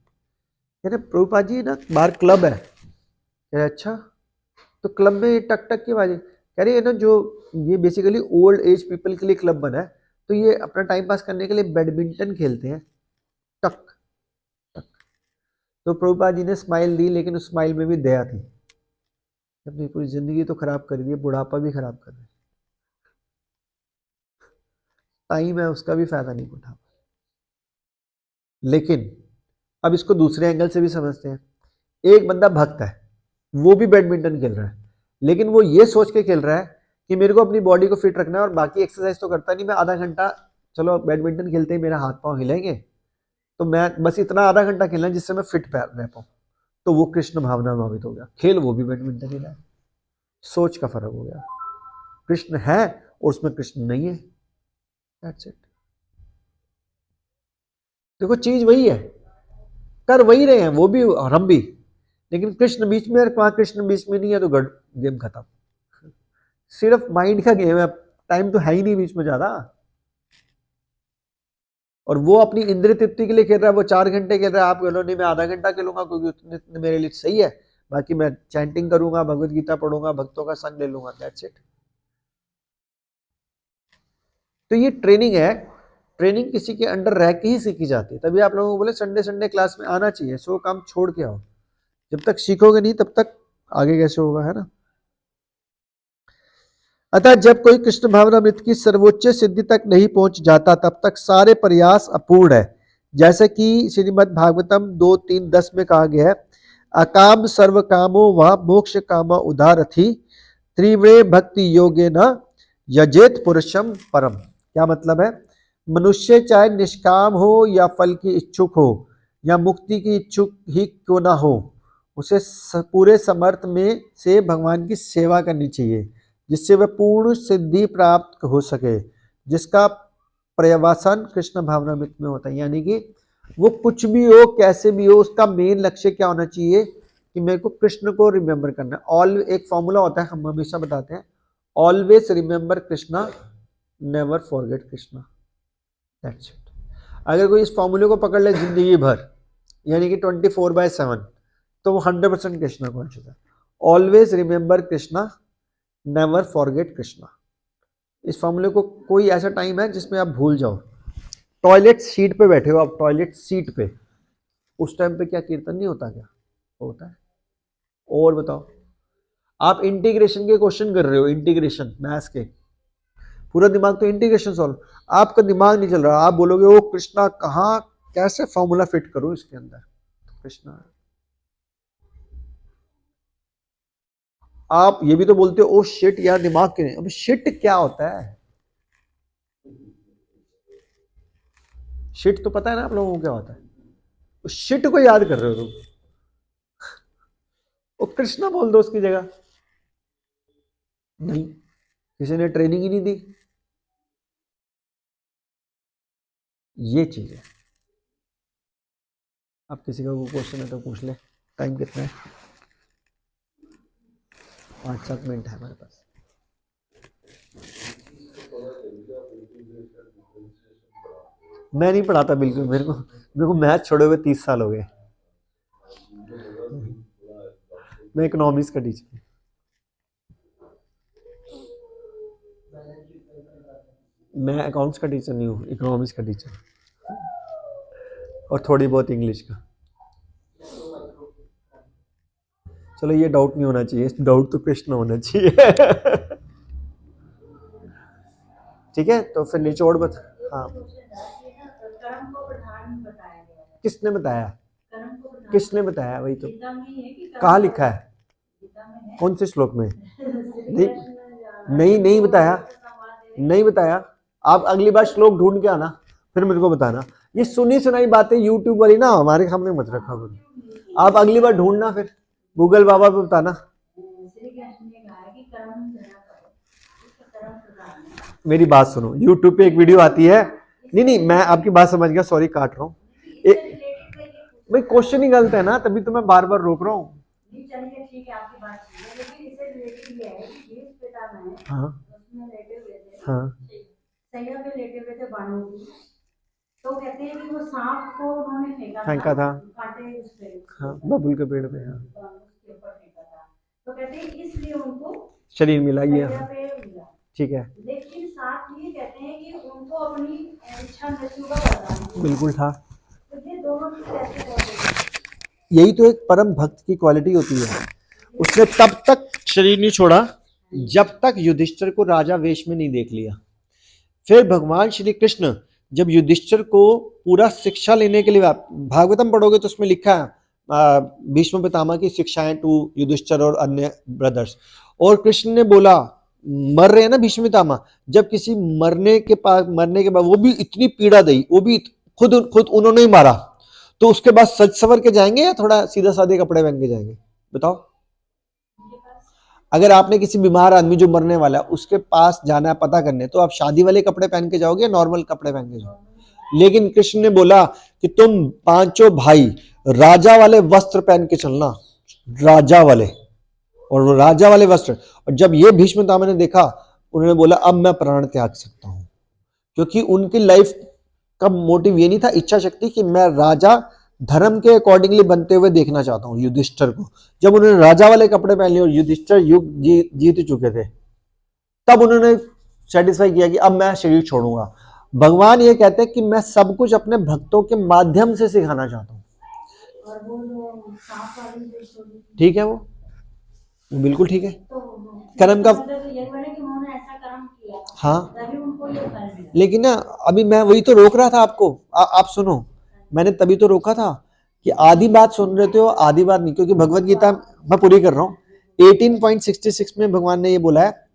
कह रहे प्रभुपाद जी ना बाहर क्लब है। कह रहे अच्छा, तो क्लब में टक टक की आवाज, कह रही है ना जो ये बेसिकली ओल्ड एज पीपल के लिए क्लब बना है, तो ये अपना टाइम पास करने के लिए बैडमिंटन खेलते हैं, टक टक। तो प्रभुपाद जी ने स्माइल दी, लेकिन उस स्माइल में भी दया थी, अपनी पूरी जिंदगी तो खराब कर दी, बुढ़ापा भी खराब कर दिया, टाइम है उसका भी फायदा नहीं उठा। लेकिन अब इसको दूसरे एंगल से भी समझते हैं। एक बंदा भक्त है, वो भी बैडमिंटन खेल रहा है, लेकिन वो ये सोच के खेल रहा है कि मेरे को अपनी बॉडी को फिट रखना है, और बाकी एक्सरसाइज तो करता नहीं, मैं आधा घंटा चलो बैडमिंटन खेलते ही मेरा हाथ पांव हिलेंगे, तो मैं बस इतना आधा घंटा खेलना जिससे मैं फिट रह पाऊँ। तो वो कृष्ण भावना भावित हो गया, खेल वो भी बैडमिंटन ही रहा है। सोच का फर्क हो गया, कृष्ण है और उसमें कृष्ण नहीं है, दैट्स इट। देखो चीज वही है, कर वही रहे हैं वो भी और हम भी, लेकिन कृष्ण बीच में, वहां कृष्ण बीच में नहीं है तो गड़ गेम खत्म। सिर्फ माइंड का गेम है, टाइम तो है ही नहीं बीच में ज्यादा। और वो अपनी इंद्रिय तृप्ति के लिए खेल रहा है, वो 4 घंटे खेल रहा है, आप कह लो नहीं मैं आधा घंटा खेलूंगा क्योंकि उतने मेरे लिए सही है, बाकी मैं चैंटिंग करूंगा, भगवत गीता पढ़ूंगा, भक्तों का संग ले लूंगा, दैट्स इट। तो ये ट्रेनिंग है, ट्रेनिंग किसी के अंडर रह के ही सीखी जाती है। तभी आप लोगों को बोले संडे संडे क्लास में आना चाहिए, सो काम छोड़ के आओ। जब तक सीखोगे नहीं तब तक आगे कैसे होगा, है ना। अतः जब कोई कृष्ण भावनामृत की सर्वोच्च सिद्धि तक नहीं पहुंच जाता तब तक सारे प्रयास अपूर्ण है। जैसे कि श्रीमद् भागवतम 2:3-10 में कहा गया है, अकाम सर्व कामो व मोक्ष कामा उदारथी त्रिव्रे भक्ति योगे न यजेत पुरुषम परम। क्या मतलब है, मनुष्य चाहे निष्काम हो या फल की इच्छुक हो या मुक्ति की इच्छुक ही क्यों ना हो, उसे पूरे समर्थ में से भगवान की सेवा करनी चाहिए, जिससे वह पूर्ण सिद्धि प्राप्त हो सके, जिसका पर्यवसान कृष्ण भावनामृत में होता है। यानी कि वो कुछ भी हो कैसे भी हो, उसका मेन लक्ष्य क्या होना चाहिए कि मेरे को कृष्ण को रिमेंबर करना है। ऑल एक फॉर्मूला होता है, हम हमेशा बताते हैं, always remember Krishna, never forget Krishna, that's it. अगर कोई इस फॉर्मूले को पकड़ ले जिंदगी भर, यानी कि 24/7, तो वो 100% कृष्णा कॉन्शियस है। Always remember Krishna, never forget Krishna. इस फॉर्मूले को कोई ऐसा टाइम है जिसमें आप भूल जाओ, टॉयलेट सीट पे बैठे हो आप, टॉयलेट सीट पे, उस टाइम पे क्या कीर्तन नहीं होता, क्या होता है। और बताओ, आप इंटीग्रेशन के क्वेश्चन कर रहे हो, इंटीग्रेशन मैथ्स के, पूरा दिमाग तो इंटीग्रेशन सॉल्व, आपका दिमाग नहीं चल रहा, आप बोलोगे ओ कृष्णा कहाँ कैसे फॉर्मूला फिट करूं इसके अंदर, कृष्णा। आप ये भी तो बोलते हो ओ शिट यार दिमाग के नहीं, अब शिट क्या होता है, शिट तो पता है ना आप लोगों को क्या होता है, उस शिट को याद कर रहे हो तुम, वो कृष्णा बोल दो उसकी जगह। नहीं, किसी ने ट्रेनिंग ही नहीं दी, ये चीज है। अब किसी का कोई क्वेश्चन है तो पूछ ले। टाइम कितना है? 5-7 मिनट है हमारे पास। मैं नहीं पढ़ाता बिल्कुल, मेरे को मैथ छोड़े हुए 30 साल हो गए। मैं इकोनॉमिक्स का टीचर। मैं अकाउंट्स का टीचर नहीं हूँ, इकोनॉमिक्स का टीचर, और थोड़ी बहुत इंग्लिश का। चलो ये डाउट नहीं होना चाहिए, डाउट तो कृष्ण होना चाहिए। ठीक है, तो फिर निचोड़ बता। हाँ, कर्म को प्रधान बताया गया है। किसने बताया? कर्म को प्रधान किसने बताया? वही तो गीता में ही है कि कर्म कहाँ को- लिखा है? गीता में है। कौन से श्लोक में? श्री कृष्ण नहीं बताया, संवाद दे- नहीं बताया। आप अगली बार श्लोक ढूंढ के आना, फिर मेरे को बताना। ये सुनी सुनाई बातें यूट्यूब वाली ना हमारे सामने मत रखा करो। आप अगली बार ढूंढना, फिर गूगल बाबा पे बताना। श्री कृष्ण ने कहा है कि कर्म करना करो, उसका कर्म प्रधान है। मेरी बात सुनो, यूट्यूब पे एक वीडियो आती है। नहीं, मैं आपकी बात समझ गया, सॉरी काट रहा हूँ। भाई क्वेश्चन ही गलत है ना, तभी तो मैं बार बार रोक रहा हूँ। चलिए ठीक है, आपकी बात ठीक है, लेकिन इससे रिलेटेड ये है कि जिस पिता में हाँ उसमें लेटे हुए थे, हाँ सैया पे लेटे हुए थे बाणों की, तो कहते हैं कि वो सांप को उन्होंने फेंका था। कांटे उस पे, हाँ, बबुल के पेड़ पे। हाँ, उसके ऊपर फेंका था, तो कहते हैं इसलिए उनको शरीर मिला ये। सैया हाँ, पे मिला। ठीक है, लेकिन साथ ये कहते हैं कि उनको अपनी इच्छा मृत्यु का वरदान दिया। बिल्कुल था। तो ये दोनों चीज कैसे पहुंचे? यही तो एक परम भक्त की क्वालिटी होती है। उसने तब तक शरीर नहीं छोड़ा जब तक युधिष्ठिर को राजा वेश में नहीं देख लिया। फिर भगवान श्री कृष्ण जब युधिष्ठिर को पूरा शिक्षा लेने के लिए, भागवतम पढ़ोगे तो उसमें लिखा है भीष्म पितामह की शिक्षाएं टू युधिष्ठिर और अन्य ब्रदर्स। और कृष्ण ने बोला, मर रहे हैं ना भीष्म पितामह, जब किसी मरने के बाद वो भी इतनी पीड़ा दी, वो भी खुद उन्होंने ही मारा, तो उसके बाद सज सवर के जाएंगे या थोड़ा सीधा साधे कपड़े पहन के जाएंगे? बताओ। अगर आपने किसी बीमार आदमी जो मरने वाला है उसके पास जाना है पता करने, तो आप शादी वाले कपड़े पहन के जाओगे या नॉर्मल कपड़े पहन के जाओगे? लेकिन कृष्ण ने बोला कि तुम पांचों भाई राजा वाले वस्त्र पहन के चलना, राजा वाले, और वो राजा वाले वस्त्र। और जब ये भीष्म पितामह ने देखा, उन्होंने बोला अब मैं प्राण त्याग सकता हूं, क्योंकि उनकी लाइफ का मोटिव ये नहीं था, इच्छा शक्ति, कि मैं राजा धर्म के अकॉर्डिंगली बनते हुए देखना चाहता हूं युधिष्ठिर को। जब उन्होंने राजा वाले कपड़े पहन लिए और युधिष्ठिर युग जीत चुके थे, तब उन्होंने सेटिस्फाई किया कि अब मैं शरीर छोड़ूंगा। भगवान ये कहते हैं कि मैं सब कुछ अपने भक्तों के माध्यम से सिखाना चाहता हूं। और वो जो सांप वाली जो स्टोरी थी, ठीक है, वो बिल्कुल ठीक है। तो कर्म का मतलब तो यही बने कि उन्होंने ऐसा कर्म किया, हाँ, तभी उनको ये फल मिला। लेकिन ना अभी मैं वही तो रोक रहा था आपको। आप सुनो, मैंने तभी तो रोका था कि आधी बात सुन रहे थे हो, आधी बात नहीं, क्योंकि भगवत गीता मैं पूरी कर रहा हूं। 18.66 में भगवान ने ये बोला है,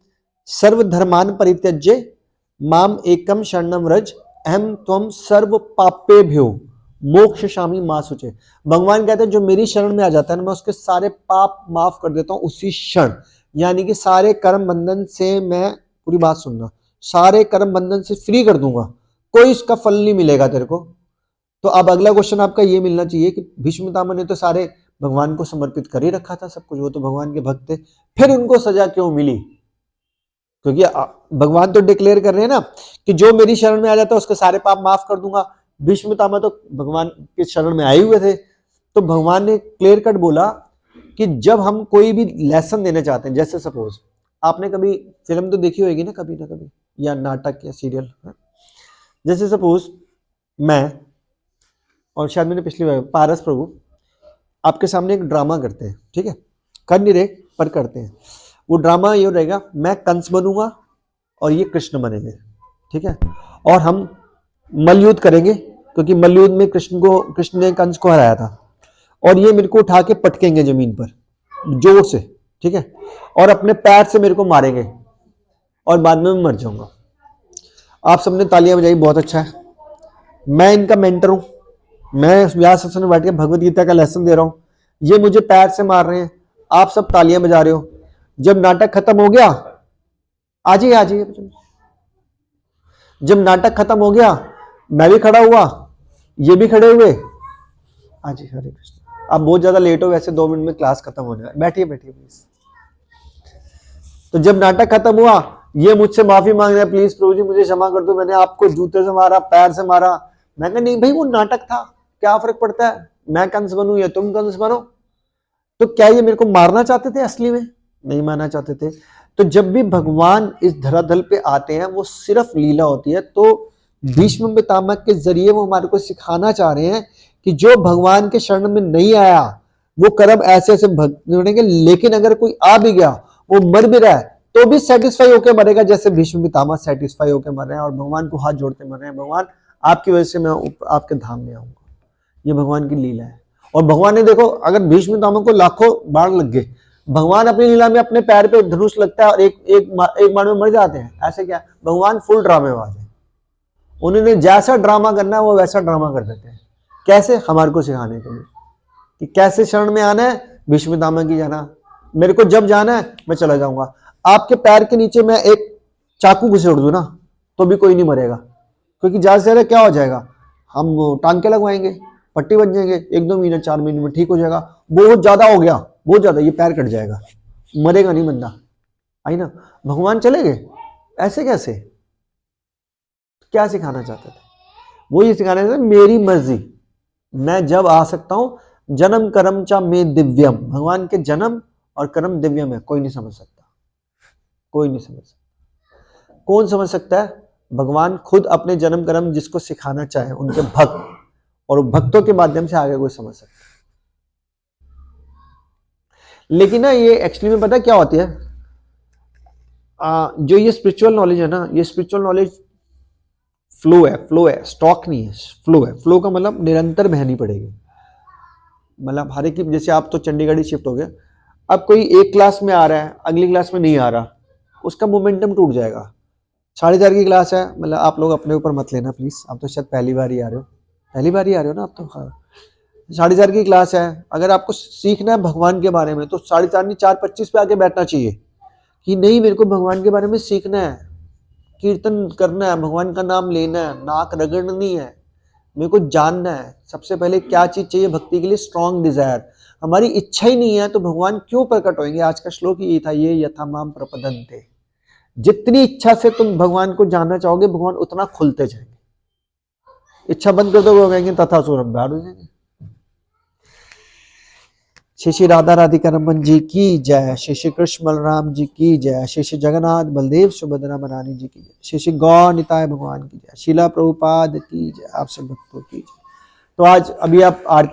सर्व धर्मान परित्यज्य माम एकम शरणम व्रज अहम त्वम सर्व पापेभ्यो मोक्षयामि मा शुचे। भगवान कहते हैं जो मेरी शरण में आ जाता है ना, मैं उसके सारे पाप माफ कर देता हूं उसी क्षण। यानी कि सारे कर्म बंधन से, मैं पूरी बात सुनना, सारे कर्म बंधन से फ्री कर दूंगा, कोई इसका फल नहीं मिलेगा तेरे को। तो अब अगला क्वेश्चन आपका ये मिलना चाहिए कि भीष्म पितामह ने तो सारे भगवान को समर्पित कर ही रखा था सब कुछ, वो तो भगवान के भक्त थे, फिर उनको सजा क्यों मिली? क्योंकि भगवान तो डिक्लेयर कर रहे हैं ना कि जो मेरी शरण में आ जाता है उसके सारे पाप माफ कर दूंगा। भीष्म पितामह तो भगवान के शरण में आए हुए थे, तो भगवान ने क्लियर कट बोला कि जब हम कोई भी लेसन देना चाहते हैं, जैसे सपोज आपने कभी फिल्म तो देखी होगी ना कभी, या नाटक या सीरियल, जैसे सपोज मैं और शायद मैंने पिछली बार पारस प्रभु आपके सामने एक ड्रामा करते हैं, ठीक है, कर नहीं रहे पर करते हैं। वो ड्रामा ये रहेगा, मैं कंस बनूंगा और ये कृष्ण बनेंगे, ठीक है, और हम मल्लयुद्ध करेंगे, क्योंकि मल्लयुद्ध में कृष्ण ने कंस को हराया था, और ये मेरे को उठा के पटकेंगे जमीन पर जोर से, ठीक है, और अपने पैर से मेरे को मारेंगे और बाद में मैं मर जाऊंगा। आप सबने तालियां बजाई, बहुत अच्छा है। मैं इनका मेंटर हूं, मैं व्यास आश्रम में बैठ के भगवत गीता का लेसन दे रहा हूं, ये मुझे पैर से मार रहे हैं, आप सब तालियां बजा रहे हो। जब नाटक खत्म हो गया, आ जाइए, जब नाटक खत्म हो गया, मैं भी खड़ा हुआ, ये भी खड़े हुए, आ जी हरे कृष्ण। आप बहुत ज्यादा लेट हो, वैसे 2 मिनट में क्लास खत्म होने वाली, बैठिए प्लीज। तो जब नाटक खत्म हुआ, ये मुझसे माफी मांग रहे हैं, प्लीज प्रभु जी मुझे क्षमा कर दो, मैंने आपको जूते से मारा, पैर से मारा। मैं कहा नहीं भाई, वो नाटक था, क्या फर्क पड़ता है, मैं कंस बनूं या तुम कंस बनो। तो क्या ये मेरे को मारना चाहते थे? असली में नहीं मारना चाहते थे। तो जब भी भगवान इस धरातल पे आते हैं, वो सिर्फ लीला होती है। तो भीष्म पितामह के जरिए वो हमारे को सिखाना चाह रहे हैं कि जो भगवान के शरण में नहीं आया, वो कर्म ऐसे ऐसे भोगेंगे, लेकिन अगर कोई आ भी गया, वो मर भी रहा है, तो भी सेटिस्फाई होकर मरेगा, जैसे भीष्म पितामह सेटिस्फाई होकर मर रहे हैं और भगवान को हाथ जोड़ते मर रहे हैं, भगवान आपकी वजह से मैं आपके धाम में आऊंगा। ये भगवान की लीला है। और भगवान ने देखो, अगर भीष्म पितामह को लाखों बाण लग गए, भगवान अपनी लीला में अपने पैर पे धनुष लगता है और एक बाण में मर जाते हैं। ऐसे क्या? भगवान फुल ड्रामेबाज है, उन्होंने जैसा ड्रामा करना है वो वैसा ड्रामा कर देते हैं। कैसे? हमारे को सिखाने के लिए कि कैसे शरण में आना है, भीष्म पितामह की जाना। मेरे को जब जाना है मैं चला जाऊंगा। आपके पैर के नीचे मैं एक चाकू घुसेड़ दूं ना, तो भी कोई नहीं मरेगा, क्योंकि ज्यादा से ज्यादा क्या हो जाएगा, हम टांके लगवाएंगे, पट्टी बन जाएंगे, 1-2 महीने 4 महीने में ठीक हो जाएगा। बहुत ज्यादा हो गया, बहुत ज्यादा, ये पैर कट जाएगा, मरेगा नहीं बंदा, आई ना। भगवान चले गए, ऐसे कैसे? क्या सिखाना चाहते थे? वो ये सिखाना चाहते थे, मेरी मर्जी, मैं जब आ सकता हूं। जन्म कर्म चा में दिव्यम, भगवान के जन्म और कर्म दिव्यम है, कोई नहीं समझ सकता, कोई नहीं समझ सकता। कौन समझ सकता है? भगवान खुद अपने जन्म कर्म जिसको सिखाना चाहे, उनके भक्त, और भक्तों के माध्यम से आगे कोई समझ सकता है। लेकिन ना ये एक्चुअली में पता क्या होती है, जो ये स्पिरिचुअल नॉलेज है ना, ये स्पिरिचुअल नॉलेज फ्लो है, स्टॉक नहीं है, फ्लो है। फ्लो का मतलब निरंतर बहनी पड़ेगी। मतलब हर एक, जैसे आप तो चंडीगढ़ ही शिफ्ट हो गए, अब कोई एक क्लास में आ रहा है, अगली क्लास में नहीं आ रहा, उसका मोमेंटम टूट जाएगा। 4:30 की क्लास है, मतलब आप लोग अपने ऊपर मत लेना प्लीज, आप तो शायद पहली बार ही आ रहे हो ना आप तो। हाँ, 4:30 की क्लास है, अगर आपको सीखना है भगवान के बारे में, तो 4:30 नहीं 4:25 पे आके बैठना चाहिए कि नहीं, मेरे को भगवान के बारे में सीखना है, कीर्तन करना है, भगवान का नाम लेना है, नाक रगड़नी है, मेरे को जानना है। सबसे पहले क्या चीज चाहिए भक्ति के लिए? Strong Dzire. हमारी इच्छा ही नहीं है तो भगवान क्यों प्रकट होंगे? आज का श्लोक ये था, ये यथा माम प्रपदन्ते। जितनी इच्छा से तुम भगवान को जानना चाहोगे, भगवान उतना खुलते जाएंगे। इच्छा बंद कर दोगे, कहेंगे तथा सुरभ बैठ हो जाएंगे। श्री श्री राधा राधिका रमन जी की जय, श्री श्री कृष्ण बलराम जी की जय, श्री श्री जगन्नाथ बलदेव सुभद्रा महारानी जी की जय, श्री श्री गौर निताय भगवान की जय, शीला प्रभुपाद की जय, आप सब भक्तों की जय। तो आज अभी आप आरती